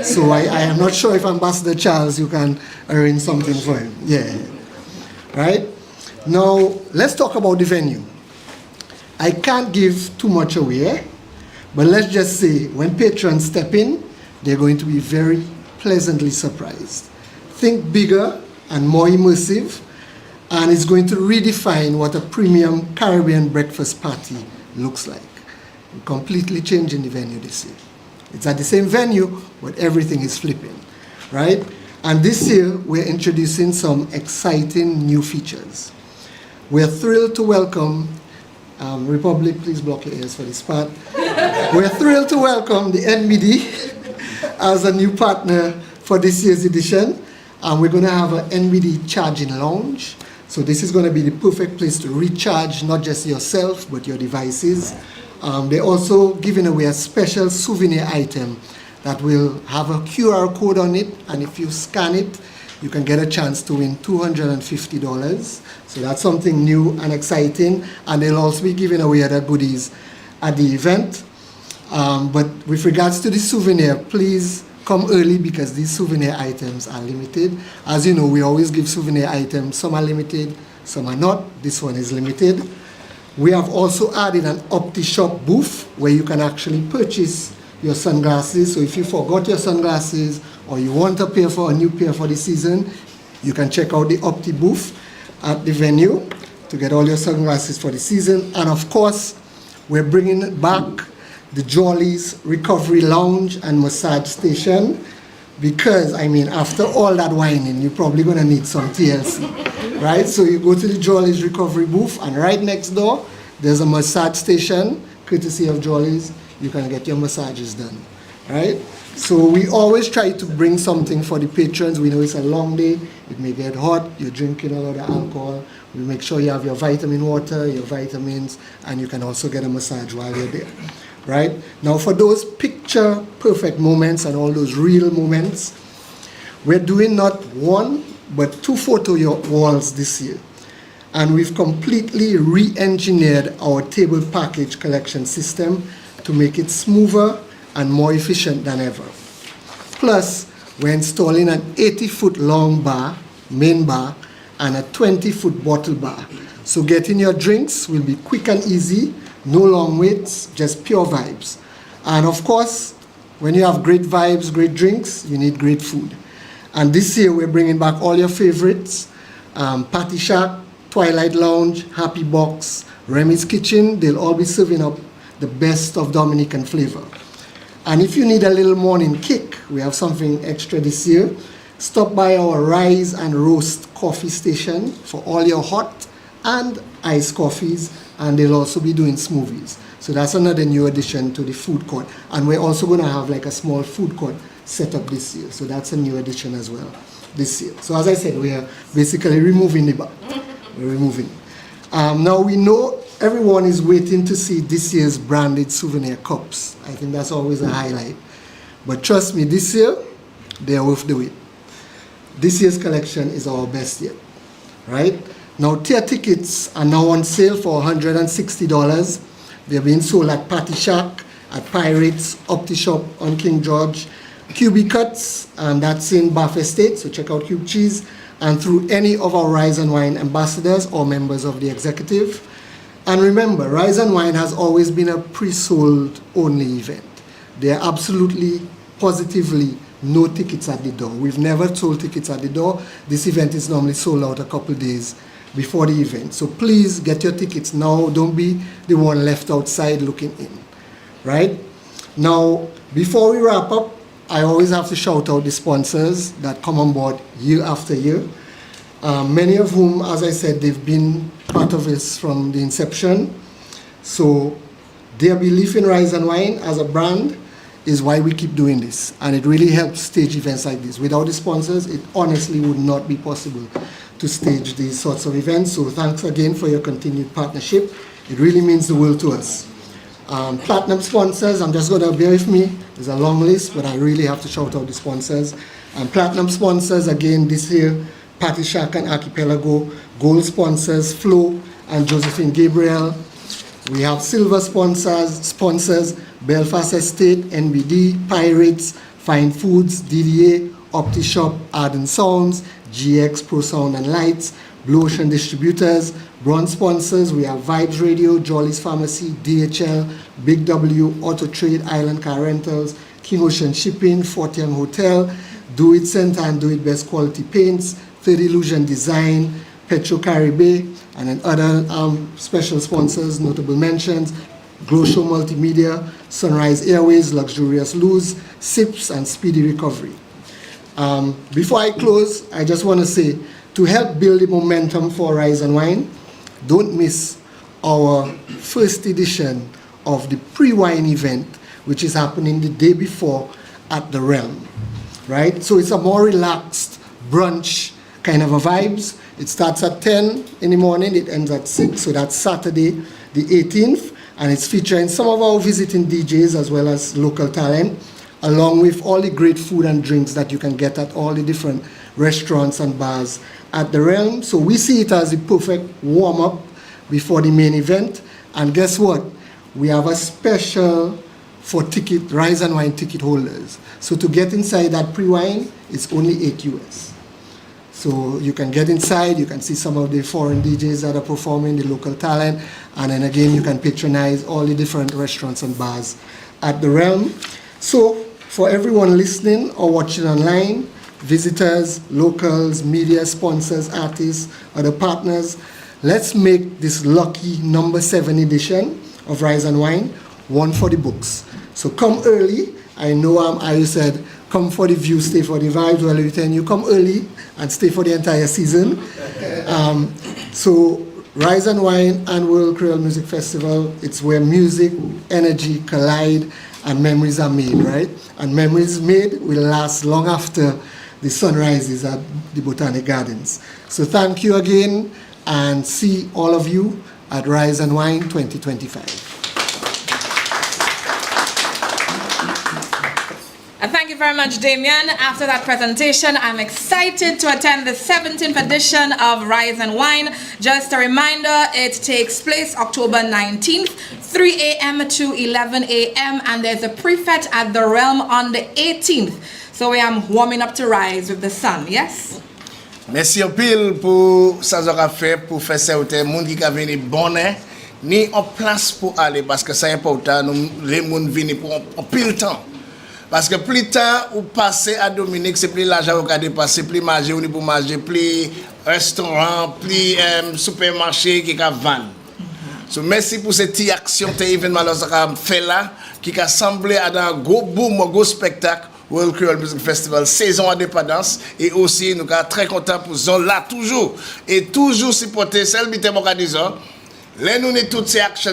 So I am not sure if Ambassador Charles, you can arrange something for him. Yeah. Right? Now, let's talk about the venue. I can't give too much away, but let's just say when patrons step in, they're going to be very pleasantly surprised. Think bigger and more immersive, and it's going to redefine what a premium Caribbean breakfast party looks like. We're completely changing the venue this year. It's at the same venue, but everything is flipping, right? And this year, we're introducing some exciting new features. We're thrilled to welcome, Republic, please block your ears for this part. We're thrilled to welcome the NBD as a new partner for this year's edition. And we're going to have an NBD charging lounge. So this is going to be the perfect place to recharge not just yourself, but your devices. They're also giving away a special souvenir item that will have a QR code on it. And if you scan it, you can get a chance to win $250. So that's something new and exciting. And they'll also be giving away other goodies at the event. But with regards to the souvenir, please come early because these souvenir items are limited. As you know, we always give souvenir items. Some are limited, some are not. This one is limited. We have also added an OptiShop booth where you can actually purchase your sunglasses. So if you forgot your sunglasses or you want a pair for a new pair for the season, you can check out the Opti booth at the venue to get all your sunglasses for the season. And of course, we're bringing back the Jolly's Recovery Lounge and Massage Station. because, I mean, after all that whining, you're probably going to need some TLC, right? So you go to the Jolly's recovery booth, and right next door, there's a massage station, courtesy of Jolly's. You can get your massages done, right? So we always try to bring something for the patrons. We know it's a long day. It may get hot. You're drinking a lot of alcohol. We make sure you have your vitamin water, your vitamins, and you can also get a massage while you're there, right? Now for those picture perfect moments and all those real moments, we're doing not one, but 2 photo walls this year. And we've completely re-engineered our table package collection system to make it smoother and more efficient than ever. Plus, we're installing an 80-foot long bar, main bar, and a 20-foot bottle bar. So getting your drinks will be quick and easy, no long waits, just pure vibes. And of course, when you have great vibes, great drinks, you need great food. And this year we're bringing back all your favorites, Patty Shack, Twilight Lounge, Happy Box, Remy's Kitchen. They'll all be serving up the best of Dominican flavor. And if you need a little morning kick, we have something extra this year. Stop by our Rise and Roast coffee station for all your hot and iced coffees, and they'll also be doing smoothies. So that's another new addition to the food court. And we're also going to have like a small food court set up this year. So that's a new addition as well this year. So as I said, we are basically removing the bar. We're removing. Now we know everyone is waiting to see this year's branded souvenir cups. I think that's always a highlight. But trust me, this year, they are worth the wait. This year's collection is our best yet, right? Now, tier tickets are now on sale for $160. They're being sold at Patty Shack, at Pirates, OptiShop on King George, QB Cuts, and that's in Bath Estate, so check out Cube Cheese, and through any of our Rise and Wine ambassadors or members of the executive. And remember, Rise and Wine has always been a pre-sold only event. There are absolutely, positively no tickets at the door. We've never sold tickets at the door. This event is normally sold out a couple days before the event. So please get your tickets now. Don't be the one left outside looking in, right? Now, before we wrap up, I always have to shout out the sponsors that come on board year after year. Many of whom, as I said, they've been part of this from the inception. So their belief in Rise and Wine as a brand is why we keep doing this. And it really helps stage events like this. Without the sponsors, it honestly would not be possible to stage these sorts of events. So thanks again for your continued partnership. It really means the world to us. Platinum sponsors, I'm just going to bear with me. There's a long list, but I really have to shout out the sponsors. Platinum sponsors, again, this year, Patty Shack and Archipelago. Gold sponsors, Flo and Josephine Gabriel. We have silver sponsors, Belfast Estate, NBD, Pirates, Fine Foods, DDA, OptiShop, Arden Sounds, GX, Pro Sound and Lights, Blue Ocean Distributors. Bronze sponsors, we have Vibes Radio, Jolly's Pharmacy, DHL, Big W, Auto Trade, Island Car Rentals, King Ocean Shipping, Fort Young Hotel, Do It Center and Do It Best Quality Paints, Third Illusion Design, Petro Caribe, and then other special sponsors, notable mentions, Glow Show Multimedia, Sunrise Airways, Luxurious Lose, SIPS, and Speedy Recovery. Before I close, I just want to say, to help build the momentum for Rise and Wine, don't miss our first edition of the pre-wine event, which is happening the day before at the Realm, right? So it's a more relaxed brunch kind of a vibes. It starts at 10 in the morning, it ends at 6, so that's Saturday the 18th, and it's featuring some of our visiting DJs as well as local talent, along with all the great food and drinks that you can get at all the different restaurants and bars at the Realm. So we see it as the perfect warm-up before the main event. And guess what? We have a special for Rise and Wine ticket holders. So to get inside that pre-wine, it's only $8 US. So you can get inside, you can see some of the foreign DJs that are performing, the local talent, and then again, you can patronize all the different restaurants and bars at the Realm. So for everyone listening or watching online, visitors, locals, media, sponsors, artists, other partners, let's make this lucky number 7 edition of Rise and Wine one for the books. So come early. I know Ayu said come for the view, stay for the vibes. Well, we tell you come early and stay for the entire season. So Rise and Wine and World Creole Music Festival, it's where music, energy collide and memories are made, right? And memories made will last long after the sun rises at the Botanic Gardens. So thank you again, and see all of you at Rise and Wine 2025. Thank you very much, Damien. After that presentation, I'm excited to attend the 17th edition of Rise and Wine. Just a reminder, it takes place October 19th, 3 a.m. to 11 a.m. and there's a prefect at the Realm on the 18th. So we are warming up to rise with the sun, yes? Merci en pile pour ça qu'on fait pour faire certain monde qui venir bonne ni en place pour aller parce que c'est important nous les monde venir pour en pile temps. Parce que plus tard ou passer à Dominique, c'est plus l'argent qu'on a dépassé, plus manger ou pour manger, plus restaurant, plus supermarché qui a vendre. So merci pour cette action, cet événement qu'on a fait là, qui a semblé à un gros boom, un gros spectacle, World Creole Music Festival, saison indépendance, et aussi nous sommes très contents pour zone là toujours, et toujours supporter celle qui est disant. Là, nous avons toutes ces actions,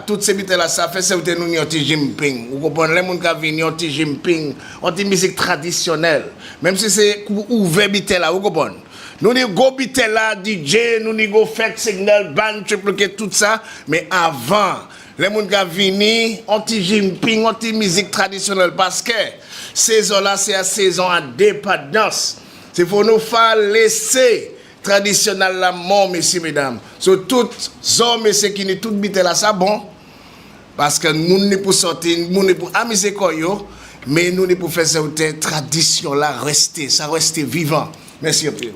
toutes ces bêtises là, ça fait que nous avons un Jimping. Vous comprenez, les gens qui viennent un Jimping, une musique traditionnelle. Même si c'est ouvert bêtises là, vous comprenez. Nous avons des bêtises là, DJ, nous avons fait signal, band, triple, tout ça. Mais avant, les gens qui viennent un Jimping, une musique traditionnelle. Parce que saison là, c'est la saison à dépendance. C'est pour nous faire laisser. Traditionnel la mort, messieurs, mesdames. So, toutes hommes, messieurs, qui n'est tout bite là, ça bon. Parce que nous ne pour sortir, nous ne pour amuser quoi, mais nous ne pour faire cette tradition là, rester, ça reste vivant. Merci, Pierre.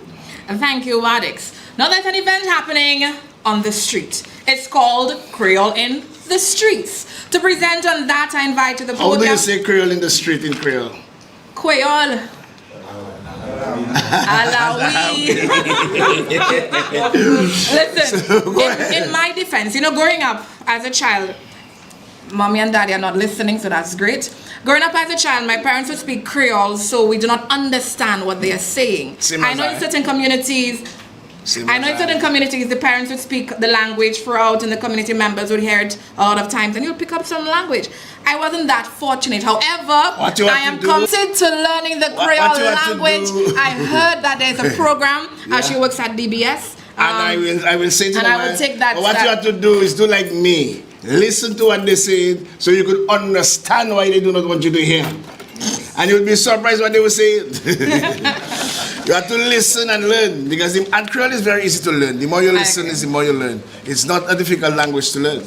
Thank you, Wadix. Now there's an event happening on the street. It's called Creole in the Streets. To present on that, I invite to the podium. How do you say Creole in the street in Creole? Creole. Alawi. Listen, in my defense, you know, growing up as a child, mommy and daddy are not listening, so that's great. Growing up as a child, my parents would speak Creole, so we do not understand what they are saying. I know in certain communities, the parents would speak the language throughout, and the community members would hear it a lot of times, and you'll pick up some language. I wasn't that fortunate. However, I am committed to learning the Creole language. I heard that there's a program. She works at DBS. And I will say to them, I will take that. What you have to do is do like me. Listen to what they say so you could understand why they do not want you to hear. And you'll be surprised what they will say. You have to listen and learn because and Creole is very easy to learn. The more you listen, is the more you learn. It's not a difficult language to learn.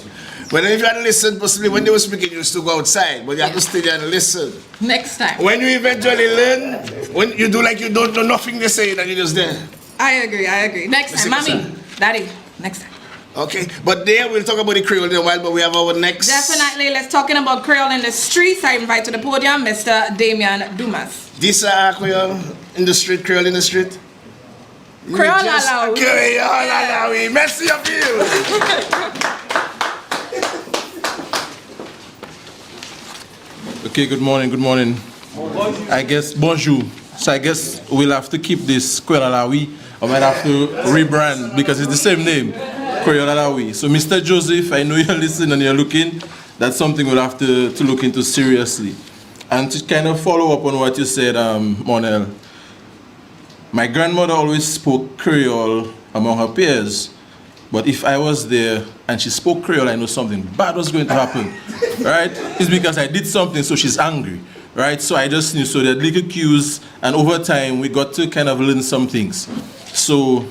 But if you had to listen, possibly when they were speaking, you used to go outside, but you have to stay there and listen. Next time. When you eventually learn, when you do like you don't know nothing they say, and you're just there. I agree. Next time, mommy, daddy, next time. Okay, but there we'll talk about the Creole in a while, but we have our next. Definitely, let's talking about Creole in the streets. I invite to the podium Mr. Damien Dumas. This Creole in the street, Creole in the street. Creole Alawi. Creole Alawi. Merci à vous. Okay, good morning. I guess, bonjour. So I guess we'll have to keep this Creole Alawi. I might have to rebrand because it's the same name, Creole Alawi. So Mr. Joseph, I know you're listening and you're looking. That's something we'll have to look into seriously. And to kind of follow up on what you said, Monel, my grandmother always spoke Creole among her peers. But if I was there and she spoke Creole, I know something bad was going to happen, right? It's because I did something, so she's angry, right? So I just knew, so there are little cues, and over time, we got to kind of learn some things. So,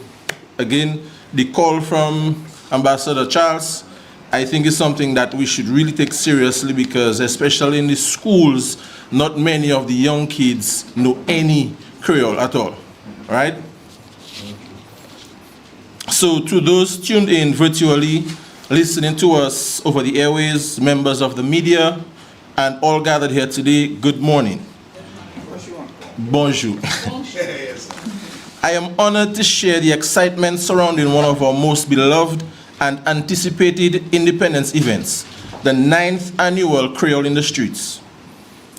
again, the call from Ambassador Charles, I think is something that we should really take seriously because, especially in the schools, not many of the young kids know any Creole at all, right? So to those tuned in virtually, listening to us over the airways, members of the media, and all gathered here today, good morning. Bonjour. I am honored to share the excitement surrounding one of our most beloved and anticipated independence events, the 9th annual Creole in the Streets.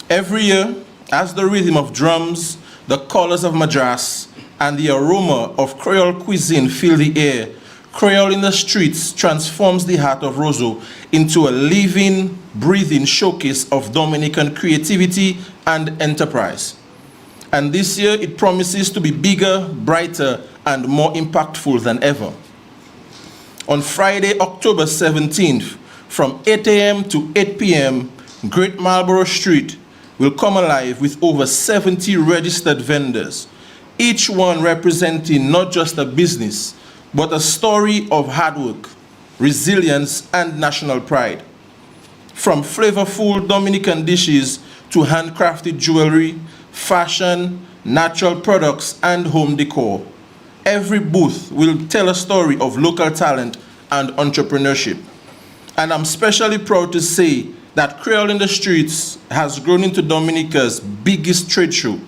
Every year, as the rhythm of drums, the colors of Madras, and the aroma of Creole cuisine fill the air, Creole in the Streets transforms the heart of Roseau into a living, breathing showcase of Dominican creativity and enterprise. And this year it promises to be bigger, brighter, and more impactful than ever. On Friday, October 17th, from 8 a.m. to 8 p.m., Great Marlborough Street will come alive with over 70 registered vendors, each one representing not just a business, but a story of hard work, resilience, and national pride. From flavorful Dominican dishes to handcrafted jewelry, fashion, natural products, and home decor, every booth will tell a story of local talent and entrepreneurship. And I'm especially proud to say that Creole in the Streets has grown into Dominica's biggest trade show,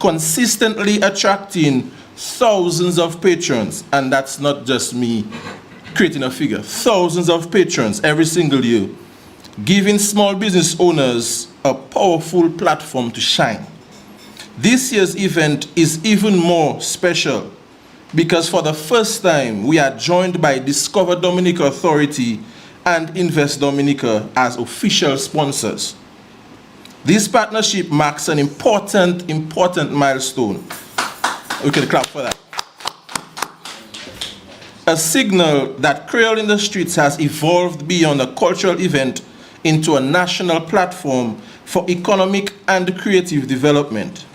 consistently attracting thousands of patrons, and that's not just me creating a figure, thousands of patrons every single year, giving small business owners a powerful platform to shine. This year's event is even more special because for the first time, we are joined by Discover Dominica Authority and Invest Dominica as official sponsors. This partnership marks an important milestone. We can clap for that. A signal that Creole in the Streets has evolved beyond a cultural event into a national platform for economic and creative development.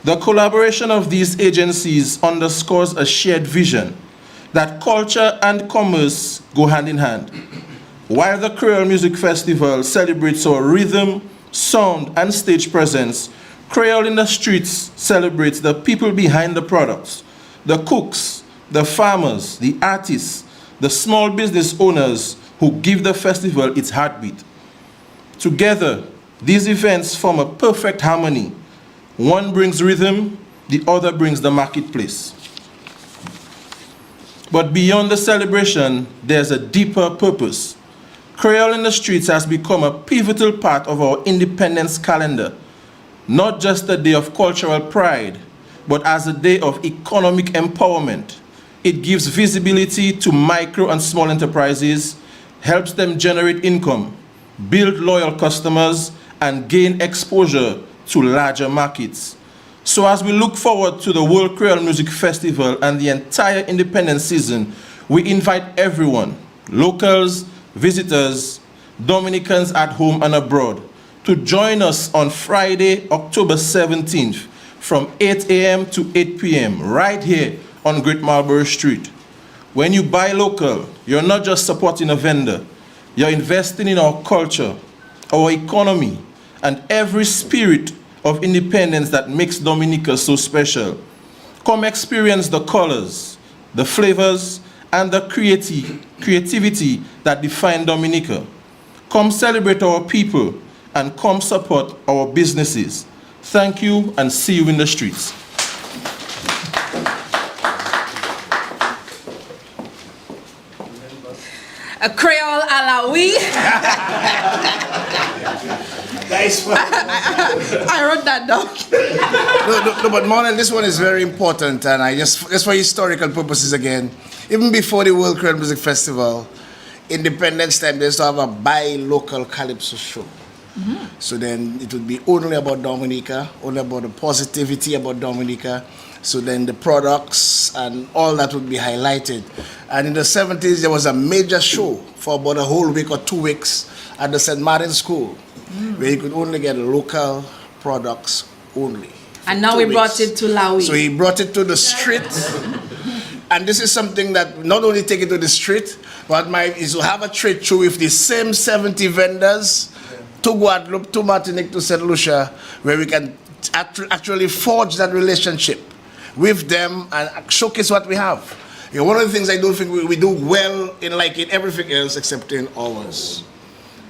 The collaboration of these agencies underscores a shared vision that culture and commerce go hand in hand. While the Creole Music Festival celebrates our rhythm, sound, and stage presence, Creole in the Streets celebrates the people behind the products, the cooks, the farmers, the artists, the small business owners who give the festival its heartbeat. Together, these events form a perfect harmony. One brings rhythm, the other brings the marketplace. But beyond the celebration, there's a deeper purpose. Creole in the Streets has become a pivotal part of our independence calendar, not just a day of cultural pride, but as a day of economic empowerment. It gives visibility to micro and small enterprises, helps them generate income, build loyal customers, and gain exposure to larger markets. So as we look forward to the World Creole Music Festival and the entire independence season, we invite everyone, locals, visitors, Dominicans at home and abroad, to join us on Friday, October 17th from 8 a.m. to 8 p.m. right here on Great Marlborough Street. When you buy local, you're not just supporting a vendor, you're investing in our culture, our economy, and every spirit of independence that makes Dominica so special. Come experience the colors, the flavors, and the creativity that define Dominica. Come celebrate our people and come support our businesses. Thank you and see you in the streets. A Creole Alawi. Nice one. I wrote that down. No, but Monel, this one is very important, and I just for historical purposes again. Even before the World Creole Music Festival, Independence Time, they used to have a buy local calypso show. So then it would be only about Dominica, only about the positivity about Dominica. So then the products and all that would be highlighted. And in the 70s, there was a major show for about a whole week or 2 weeks at the St. Martin School, where you could only get local products only. And now we brought it to Lawi. So he brought it to the street. And this is something that not only take it to the street, but is to have a trade show with the same 70 vendors to Guadeloupe, to Martinique, to St. Lucia, where we can actually forge that relationship with them and showcase what we have. You know, one of the things I don't think we do well in everything else except in ours.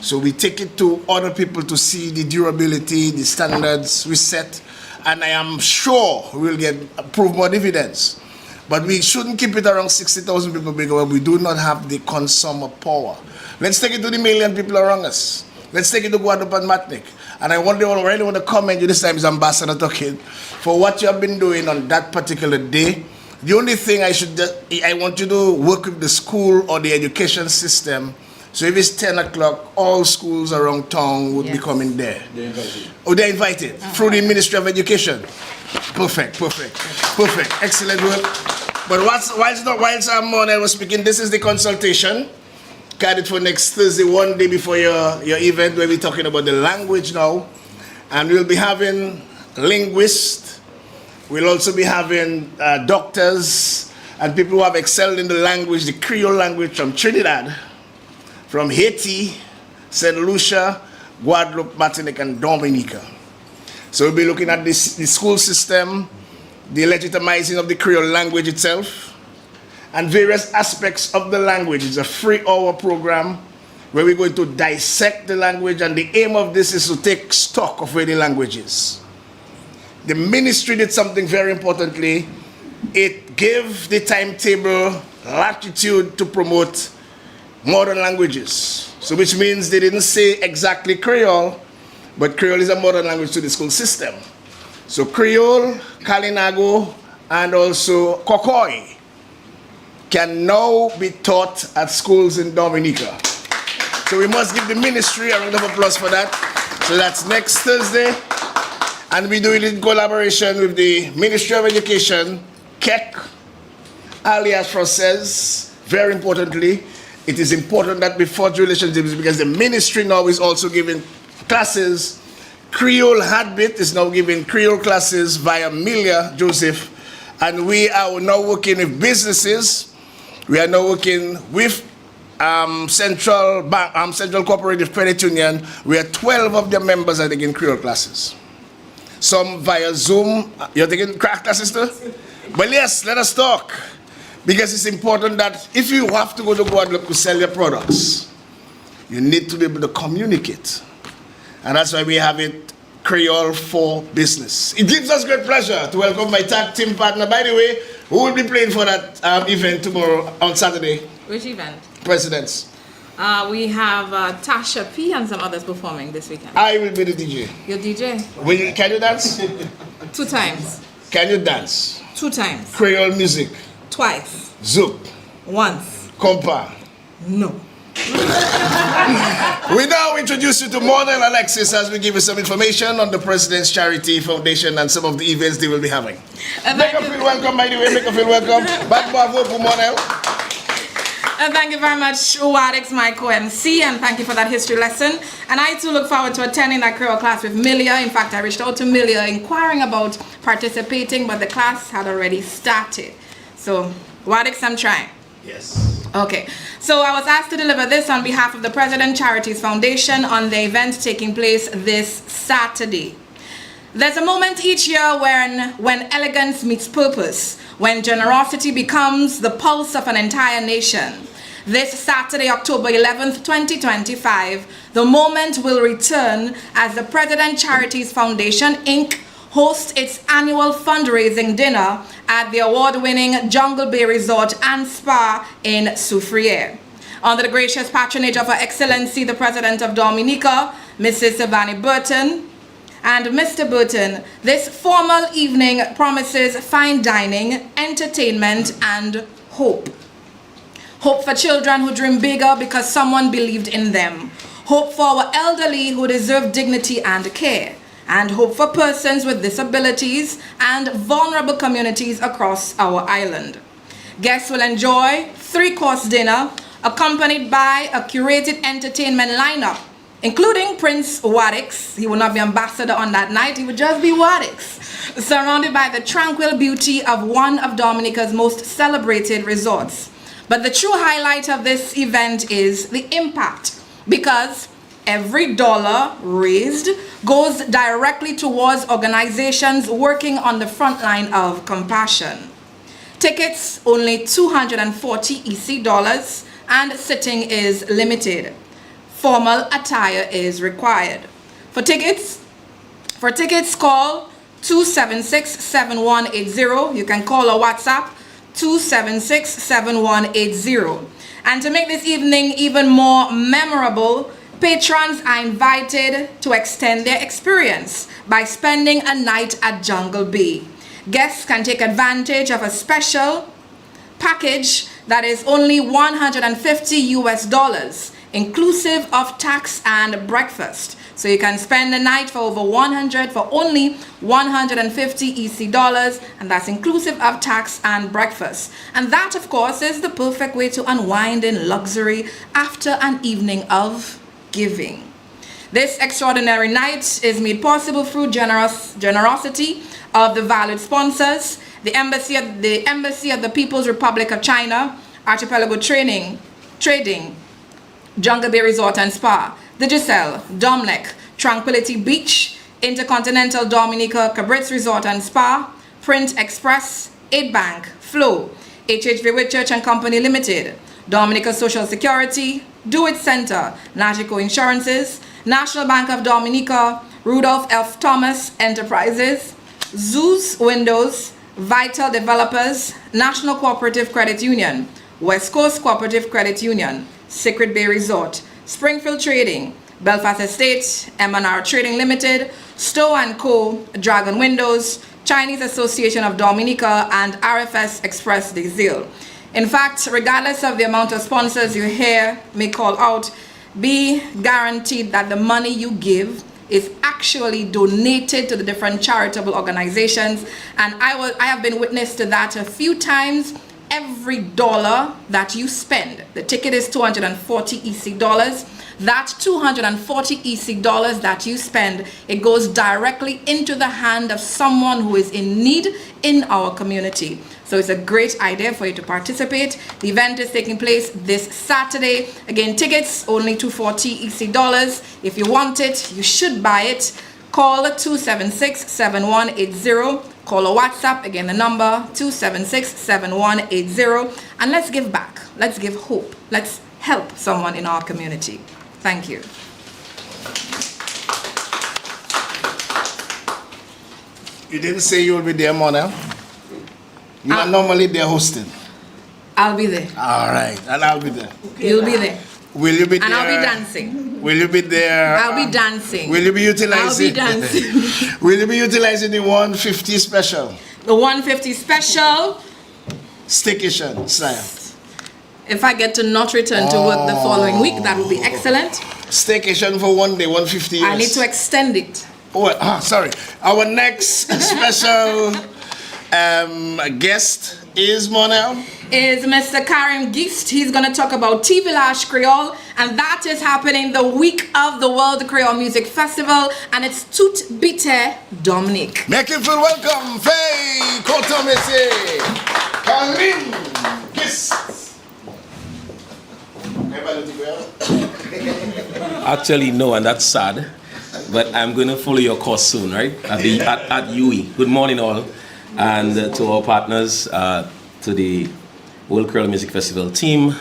So we take it to other people to see the durability, the standards we set, and I am sure we'll prove more dividends. But we shouldn't keep it around 60,000 people because we do not have the consumer power. Let's take it to the million people around us. Let's take it to Guadeloupe and Martinique. And I really want to commend you, this time is Ambassador talking, for what you have been doing on that particular day. The only thing I want you to work with the school or the education system. So if it's 10 o'clock, all schools around town would be coming there. They're invited. Oh, they're invited through the Ministry of Education. Perfect. Excellent work. But whilst Monel was speaking, this is the consultation guided for next Thursday, one day before your event, where we're talking about the language now. And we'll be having linguists. We'll also be having doctors and people who have excelled in the language, the Creole language from Trinidad, from Haiti, St. Lucia, Guadeloupe, Martinique, and Dominica. So we'll be looking at the school system, the legitimizing of the Creole language itself, and various aspects of the language. It's a 3-hour program where we're going to dissect the language, and the aim of this is to take stock of where the language is. The ministry did something very importantly. It gave the timetable latitude to promote modern languages. So which means they didn't say exactly Creole, but Creole is a modern language to the school system. So Creole, Kalinago, and also Kokoi can now be taught at schools in Dominica. So we must give the ministry a round of applause for that. So that's next Thursday. And we do it in collaboration with the Ministry of Education, KEC, alias Frances. Very importantly, it is important that before relationships, because the ministry now is also giving classes. Creole Heartbeat is now giving Creole classes via Milia Joseph. And we are now working with businesses. We are now working with Central Cooperative Credit Union. We are 12 of their members are taking Creole classes. Some via Zoom. You're taking crack classes too? But yes, let us talk. Because it's important that if you have to go to Guadeloupe to sell your products, you need to be able to communicate. And that's why we have it Creole for Business. It gives us great pleasure to welcome my tag team partner. By the way, who will be playing for that event tomorrow on Saturday? Which event? Presidents. We have Tasha P and some others performing this weekend. I will be the DJ. Your DJ? Can you dance? 2 times. Can you dance? 2 times. Creole music? Twice. Zouk? Once. Compa? No. We now introduce you to Monel Alexis as we give you some information on the President's Charity Foundation and some of the events they will be having. Make her feel welcome, by the way. Make her feel welcome. Back bravo for Monel. Thank you very much, Wadix, my co-MC, and thank you for that history lesson. And I too look forward to attending that Creole class with Milia. In fact, I reached out to Milia inquiring about participating, but the class had already started. So, Wadix, I'm trying. Yes. Okay, so I was asked to deliver this on behalf of the President Charities Foundation on the event taking place this Saturday. There's a moment each year when elegance meets purpose, when generosity becomes the pulse of an entire nation. This Saturday, October 11th, 2025, the moment will return as the President Charities Foundation, Inc. hosts its annual fundraising dinner at the award-winning Jungle Bay Resort and Spa in Soufriere. Under the gracious patronage of Her Excellency, the President of Dominica, Mrs. Savannah Burton, and Mr. Burton, this formal evening promises fine dining, entertainment, and hope. Hope for children who dream bigger because someone believed in them. Hope for our elderly who deserve dignity and care. And hope for persons with disabilities and vulnerable communities across our island. Guests will enjoy 3-course dinner accompanied by a curated entertainment lineup, including Prince Wadix. He will not be ambassador on that night, he would just be Wadix, surrounded by the tranquil beauty of one of Dominica's most celebrated resorts. But the true highlight of this event is the impact, because every dollar raised goes directly towards organizations working on the front line of compassion. Tickets only $240 EC dollars, and sitting is limited. Formal attire is required. For tickets call 276-7180. You can call or WhatsApp 276-7180. And to make this evening even more memorable, Patrons are invited to extend their experience by spending a night at Jungle Bay. Guests can take advantage of a special package that is only $150 inclusive of tax and breakfast. So you can spend the night for only $150 EC, and that's inclusive of tax and breakfast. And that, of course, is the perfect way to unwind in luxury after an evening of giving. This extraordinary night is made possible through generosity of the valued sponsors, the Embassy of the People's Republic of China, Archipelago Trading, Jungle Bay Resort and Spa, the Giselle, Domlec, Tranquility Beach, Intercontinental Dominica Cabritz Resort and Spa, Print Express, 8 Bank, Flow, HHV Whitchurch and Company Limited, Dominica Social Security, Do It Center, Nagico Insurances, National Bank of Dominica, Rudolph F. Thomas Enterprises, Zeus Windows, Vital Developers, National Cooperative Credit Union, West Coast Cooperative Credit Union, Sacred Bay Resort, Springfield Trading, Belfast Estate, M&R Trading Limited, Stowe & Co., Dragon Windows, Chinese Association of Dominica, and RFS Express Diesel. In fact, regardless of the amount of sponsors you hear me call out, be guaranteed that the money you give is actually donated to the different charitable organizations. And I have been witness to that a few times. Every dollar that you spend, the ticket is $240 EC. That $240 EC that you spend, it goes directly into the hand of someone who is in need in our community. So it's a great idea for you to participate. The event is taking place this Saturday. Again, tickets only $240 EC. If you want it, you should buy it. Call 276-7180. Call or WhatsApp, again the number 276-7180. And let's give back. Let's give hope. Let's help someone in our community. Thank you. You didn't say you will be there, Mona. You are normally there hosting. I'll be there. All right, and I'll be there. You'll be there. Will you be there? And I'll be dancing. Will you be there? I'll be dancing. Will you be utilizing? I'll be dancing. Will you be utilizing the 150 special? The 150 special. Staycation style. If I get to not return to work the following week, that would be excellent. Staycation for one day, 150 years. I need to extend it. Oh, sorry. Our next special guest is Monel. Is Mr. Karim Gist. He's going to talk about TV Village Creole, and that is happening the week of the World Creole Music Festival, and it's Tout Bite Dominique. Make him feel welcome. Faye Kotomese. Karim Gist. Actually, no, and that's sad. But I'm going to follow your course soon, right? At UE. Good morning, all. And to our partners, to the World Creole Music Festival team.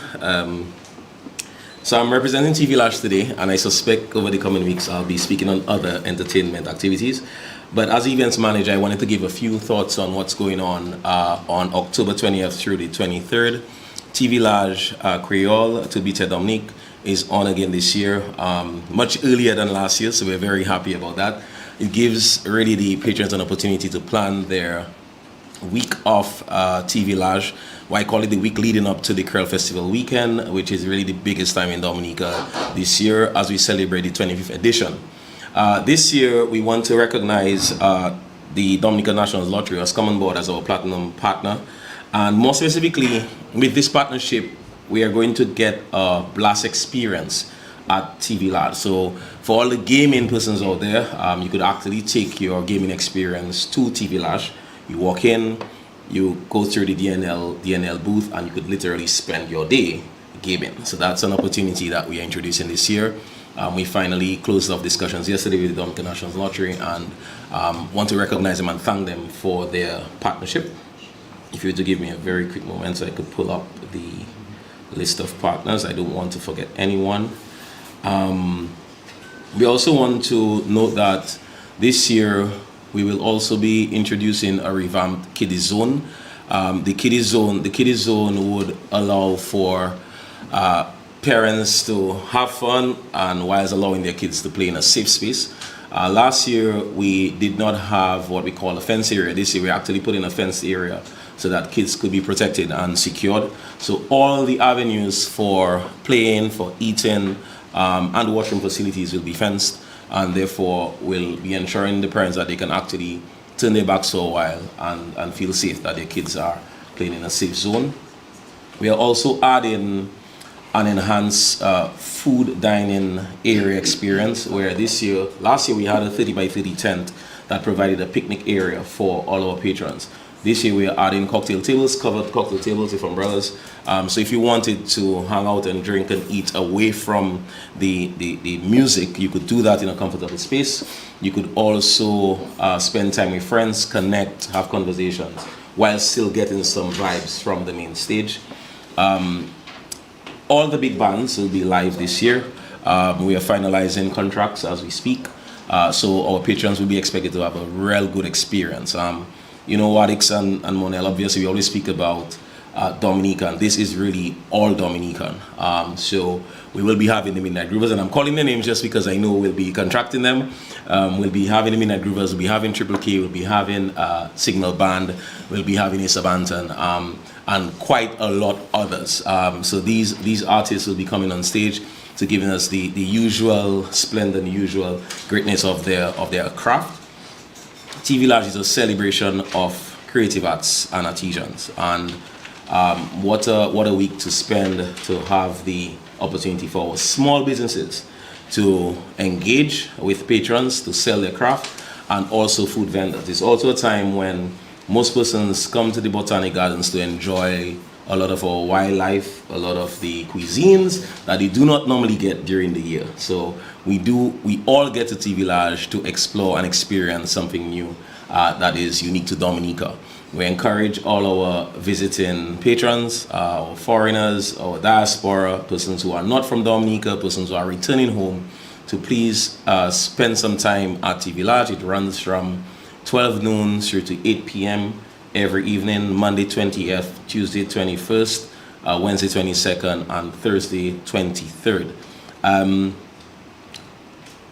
So I'm representing TV Village today, and I suspect over the coming weeks I'll be speaking on other entertainment activities. But as events manager, I wanted to give a few thoughts on what's going on October 20th through the 23rd. TV Village Creole, to be Dominique, is on again this year, much earlier than last year, so we're very happy about that. It gives really the patrons an opportunity to plan their week of TV Village. Why I call it the week leading up to the Creole Festival weekend, which is really the biggest time in Dominica this year as we celebrate the 25th edition. This year, we want to recognize the Dominica National Lottery as come on board as our platinum partner. And more specifically, with this partnership, we are going to get a blast experience at TV Village. So for all the gaming persons out there, you could actually take your gaming experience to TV Village. You walk in, you go through the DNL booth, and you could literally spend your day gaming. So that's an opportunity that we are introducing this year. We finally closed off discussions yesterday with the Dominica National Lottery, and want to recognize them and thank them for their partnership. If you were to give me a very quick moment so I could pull up the list of partners, I don't want to forget anyone. We also want to note that this year we will also be introducing a revamped kiddie zone. The kiddie zone would allow for parents to have fun and whilst allowing their kids to play in a safe space. Last year we did not have what we call a fence area. This year we actually put in a fenced area so that kids could be protected and secured. So all the avenues for playing, for eating, and washroom facilities will be fenced, and therefore will be ensuring the parents that they can actually turn their backs for a while and feel safe that their kids are playing in a safe zone. We are also adding an enhanced food dining area experience, where last year we had a 30 by 30 tent that provided a picnic area for all our patrons. This year we are adding cocktail tables, covered cocktail tables with umbrellas. So if you wanted to hang out and drink and eat away from the music, you could do that in a comfortable space. You could also spend time with friends, connect, have conversations, while still getting some vibes from the main stage. All the big bands will be live this year. We are finalizing contracts as we speak. So our patrons will be expected to have a real good experience. You know, Wadix and Monel, obviously we always speak about Dominican. This is really all Dominican. So we will be having the Midnight Groovers, and I'm calling their names just because I know we'll be contracting them. We'll be having the Midnight Groovers, we'll be having Triple K, we'll be having Signal Band, we'll be having Issa Banton, and quite a lot others. So these artists will be coming on stage to giving us the usual splendor and the usual greatness of their craft. TV Large is a celebration of creative arts and artisans, and what a week to spend to have the opportunity for small businesses to engage with patrons to sell their craft, and also food vendors. It's also a time when most persons come to the Botanic Gardens to enjoy a lot of our wildlife, a lot of the cuisines that they do not normally get during the year. So we all get to TV Large to explore and experience something new that is unique to Dominica. We encourage all our visiting patrons, our foreigners, our diaspora, persons who are not from Dominica, persons who are returning home, to please spend some time at TV Large. It runs from 12 noon through to 8 p.m. every evening, Monday 20th, Tuesday 21st, Wednesday 22nd, and Thursday 23rd.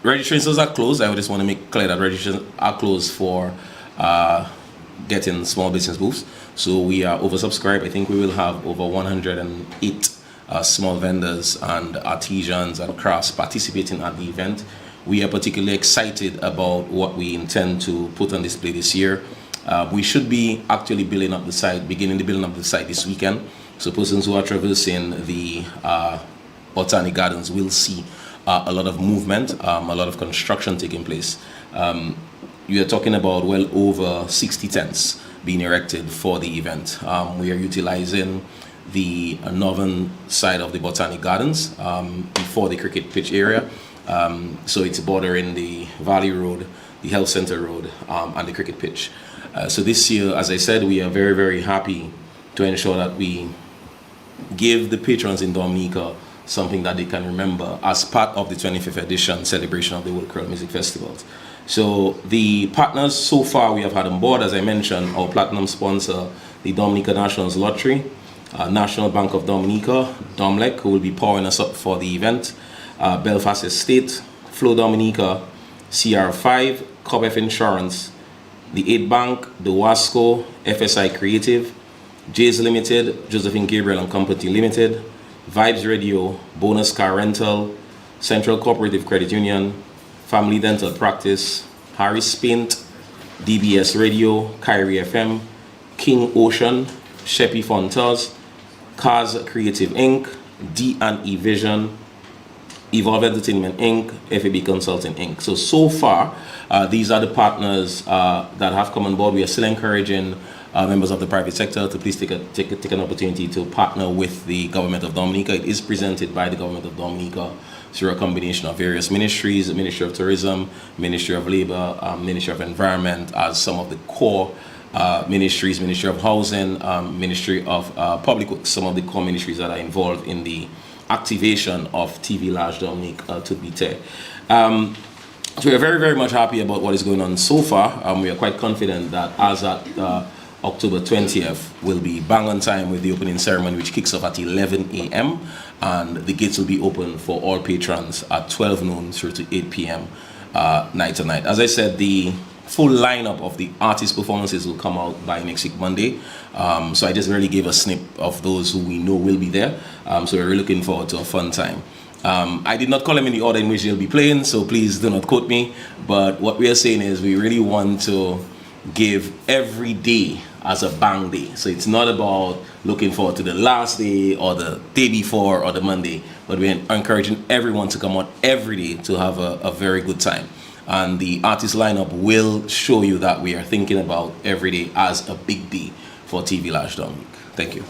Registrations are closed. I just want to make clear that registrations are closed for getting small business booths. So we are oversubscribed. I think we will have over 108 small vendors and artisans and crafts participating at the event. We are particularly excited about what we intend to put on display this year. We should be actually beginning the building up the site this weekend. So persons who are traversing the Botanic Gardens will see a lot of movement, a lot of construction taking place. We are talking about well over 60 tents being erected for the event. We are utilizing the northern side of the Botanic Gardens before the cricket pitch area. So it's bordering the Valley Road, the Health Center Road, and the cricket pitch. So this year, as I said, we are very, very happy to ensure that we give the patrons in Dominica something that they can remember as part of the 25th edition celebration of the World Creole Music Festivals. So the partners so far we have had on board, as I mentioned, our platinum sponsor, the Dominica Nationals Lottery, National Bank of Dominica, Domlec, who will be powering us up for the event, Belfast Estate, Flow Dominica, CR5, COBF Insurance, the 8 Bank, the Wasco, FSI Creative, Jays Limited, Josephine Gabriel and Company Limited, Vibes Radio, Bonus Car Rental, Central Cooperative Credit Union, Family Dental Practice, Harris Paint, DBS Radio, Kyrie FM, King Ocean, Sheppy Fontas, Cars Creative Inc., D&E Vision, Evolve Entertainment Inc., FAB Consulting Inc. So far, these are the partners that have come on board. We are still encouraging members of the private sector to please take an opportunity to partner with the government of Dominica. It is presented by the government of Dominica through a combination of various ministries, the Ministry of Tourism, Ministry of Labor, Ministry of Environment as some of the core ministries, Ministry of Housing, Ministry of Public Works, some of the core ministries that are involved in the activation of TV Large Dominique to be there. So we are very, very much happy about what is going on so far. We are quite confident that as at October 20th will be bang on time with the opening ceremony, which kicks off at 11 a.m. and the gates will be open for all patrons at 12 noon through to 8 p.m. Night to night. As I said, the full lineup of the artist performances will come out by next week Monday. So I just really gave a snip of those who we know will be there. So we're really looking forward to a fun time. I did not call them in the order in which they'll be playing, so please do not quote me. But what we are saying is we really want to give every day as a bang day. So it's not about looking forward to the last day or the day before or the Monday, but we're encouraging everyone to come out every day to have a very good time. And the artist lineup will show you that we are thinking about every day as a big day for TV Lash Down Week. Thank you.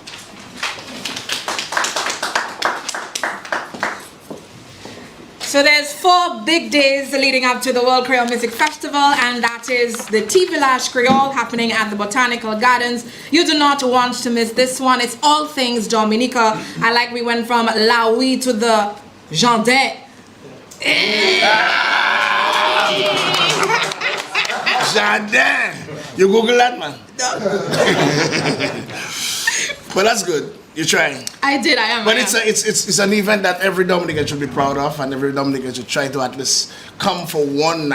So there's 4 big days leading up to the World Creole Music Festival, and that is the TV Lash Creole happening at the Botanical Gardens. You do not want to miss this one. It's all things Dominica. I like we went from La Oui to the Jardin. Jardin. You Google that, man. But that's good. You're trying. I did. I am. But it's an event that every Dominican should be proud of, and every Dominican should try to at least come for one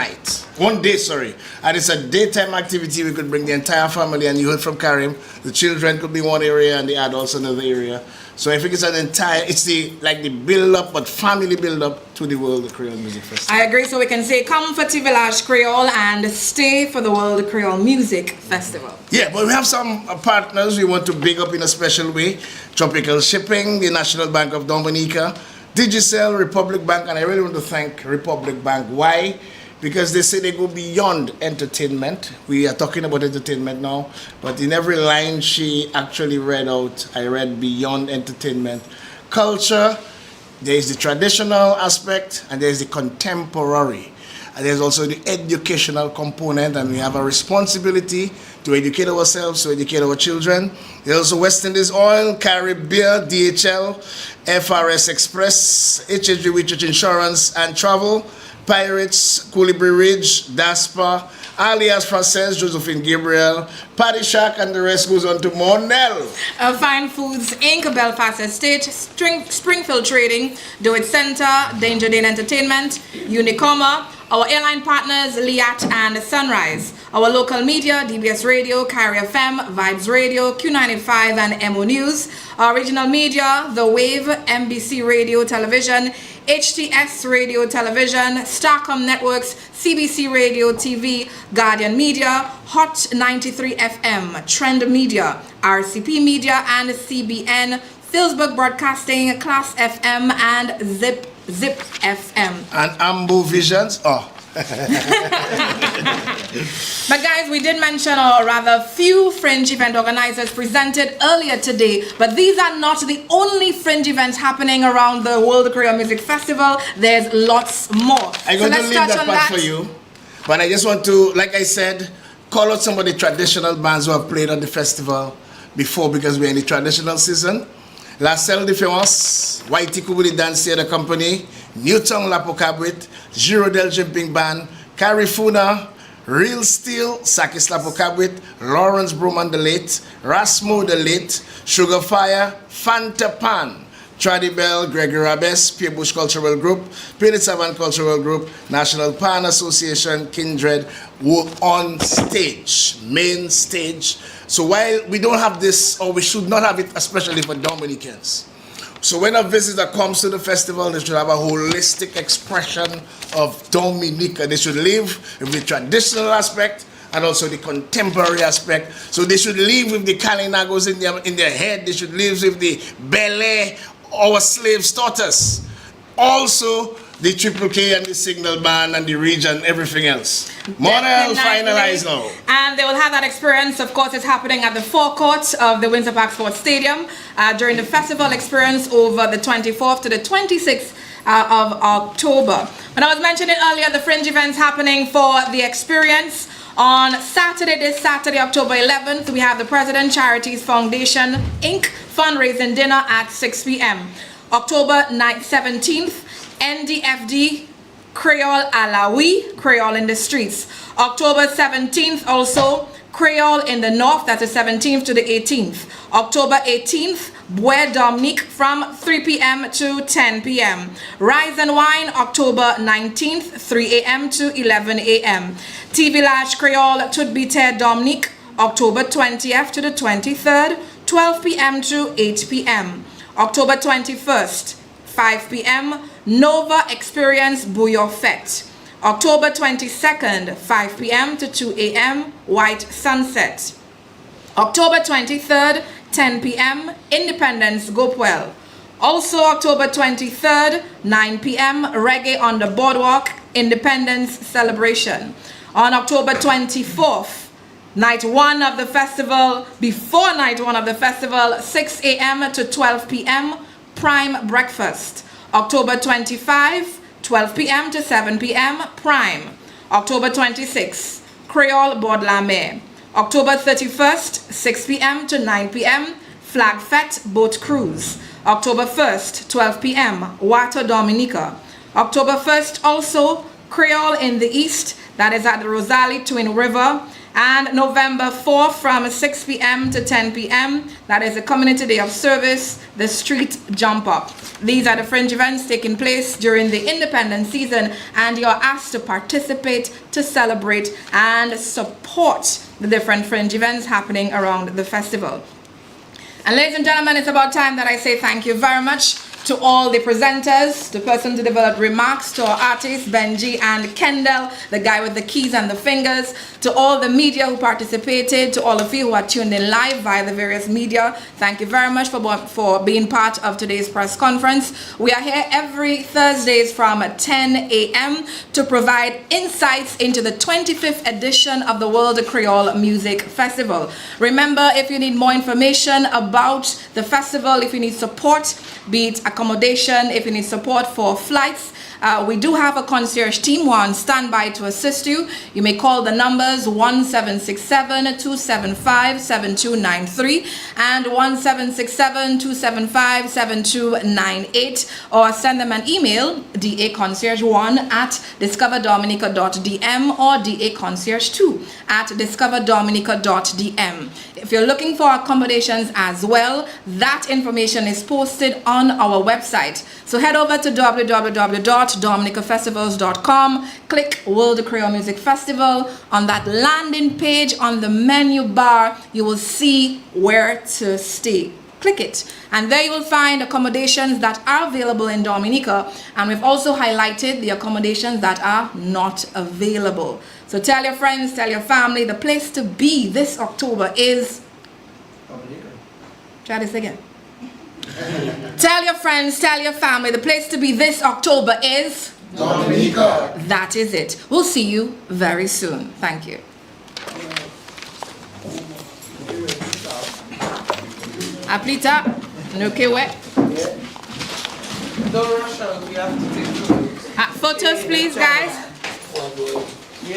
day, sorry. And it's a daytime activity. We could bring the entire family, and you heard from Karim, the children could be one area and the adults another area. So I think it's the build up, but family build up to the World Creole Music Festival. I agree. So we can say come for TV Lash Creole and stay for the World Creole Music Festival. Yeah, but we have some partners we want to big up in a special way. Tropical Shipping, the National Bank of Dominica, Digicel, Republic Bank, and I really want to thank Republic Bank. Why? Because they say they go beyond entertainment. We are talking about entertainment now, but in every line she actually read out, I read beyond entertainment. Culture, there is the traditional aspect, and there is the contemporary. And there's also the educational component, and we have a responsibility to educate ourselves, to educate our children. There's also West Indies Oil, Caribbean, DHL, FRS Express, HHG Richard Insurance and Travel, Pirates, Colibri Ridge, DASPA, Alias Frances, Josephine Gabriel, Paddy Shack, and the rest goes on to Monel. Fine Foods Inc., Belfast Estate, Springfield Trading, Do It Center, Danger Dane Entertainment, Unicoma, our airline partners, Liat and Sunrise, our local media, DBS Radio, Carry FM, Vibes Radio, Q95 and MO News, our regional media, The Wave, MBC Radio Television, HTS Radio Television, Starcom Networks, CBC Radio TV, Guardian Media, Hot 93 FM, Trend Media, RCP Media and CBN, Philsburg Broadcasting, Class FM and Zip FM. And Ambo Visions. Oh. But guys, we did mention, or rather few fringe event organizers presented earlier today, but these are not the only fringe events happening around the World Creole Music Festival. There's lots more. I'm going to leave that part for you, but I just want to, like I said, call out some of the traditional bands who have played on the festival before, because we're in the traditional season. La Selle de France, Whitey Kubuli Dance Theatre Company, Newton Lapocabrit, Giro del Jumping Band, Carifuna, Real Steel, Sakis Lapocabrit, Lawrence Broman the Late, Rasmo the Late, Sugar Fire, Fanta Pan, Tradi Bell, Gregory Rabes, Pierre Bush Cultural Group, Pele Savan Cultural Group, National Pan Association, Kindred, were on stage, main stage. So while we don't have this, or we should not have it, especially for Dominicans. So when a visitor comes to the festival, they should have a holistic expression of Dominica. They should live with the traditional aspect and also the contemporary aspect. So they should live with the Kalinagos in their head. They should live with the Bele, our slaves taught us. Also, the Triple K and the Signal Band and the region, everything else. Model finalized now. And they will have that experience. Of course, it's happening at the forecourt of the Windsor Park Sports Stadium during the festival experience over the 24th to the 26th of October. When I was mentioning earlier, the fringe events happening for the experience. On Saturday, this Saturday, October 11th, we have the President Charities Foundation, Inc. fundraising dinner at 6 p.m. October 17th, NDFD Creole à la Oui, Creole in the Streets. October 17th also, Creole in the north, that's the 17th to the 18th. October 18th, Bois Dominique from 3 p.m. to 10 p.m. Rise and Wine, October 19th, 3 a.m. to 11 a.m. T Village Creole, Toute Bite Dominique, October 20th to the 23rd, 12 p.m. to 8 p.m. October 21st, 5 p.m., Nova Experience Bouillon Fête. October 22nd, 5 p.m. to 2 a.m., White Sunset. October 23rd, 10 p.m., Independence Gopwell. Also October 23rd, 9 p.m., Reggae on the Boardwalk, Independence Celebration. On October 24th, night one of the festival, before night one of the festival, 6 a.m. to 12 p.m., Prime Breakfast. October 25, 12 p.m. to 7 p.m., Prime. October 26, Creole Board La Mer. October 31st, 6 p.m. to 9 p.m., Flag Fete Boat Cruise. October 1st, 12 p.m., Water Dominica. October 1st also, Creole in the East, that is at the Rosalie Twin River. And November 4th from 6 p.m. to 10 p.m., that is a community day of service, the Street Jump Up. These are the fringe events taking place during the independent season, and you're asked to participate, to celebrate, and support the different fringe events happening around the festival. And ladies and gentlemen, it's about time that I say thank you very much to all the presenters, the person to develop remarks, to our artists, Benji and Kendall, the guy with the keys and the fingers, to all the media who participated, to all of you who are tuned in live via the various media. Thank you very much for being part of today's press conference. We are here every Thursdays from 10 a.m. to provide insights into the 25th edition of the World Creole Music Festival. Remember, if you need more information about the festival, if you need support, be it accommodation, if you need support for flights, we do have a concierge team who are on standby to assist you. You may call the numbers 1767-275-7293 and 1767-275-7298, or send them an email, daconcierge1@discoverdominica.dm or daconcierge2@discoverdominica.dm. If you're looking for accommodations as well, that information is posted on our website. So head over to www.dominicafestivals.com, click World Creole Music Festival. On that landing page on the menu bar, you will see where to stay. Click it, and there you will find accommodations that are available in Dominica, and we've also highlighted the accommodations that are not available. So tell your friends, tell your family, the place to be this October is Dominica. Try this again. Tell your friends, tell your family, the place to be this October is Dominica. That is it. We'll see you very soon. Thank you. Aplita, okay, wet. Don't rush out, we have to take photos. Photos, please, guys. Yeah.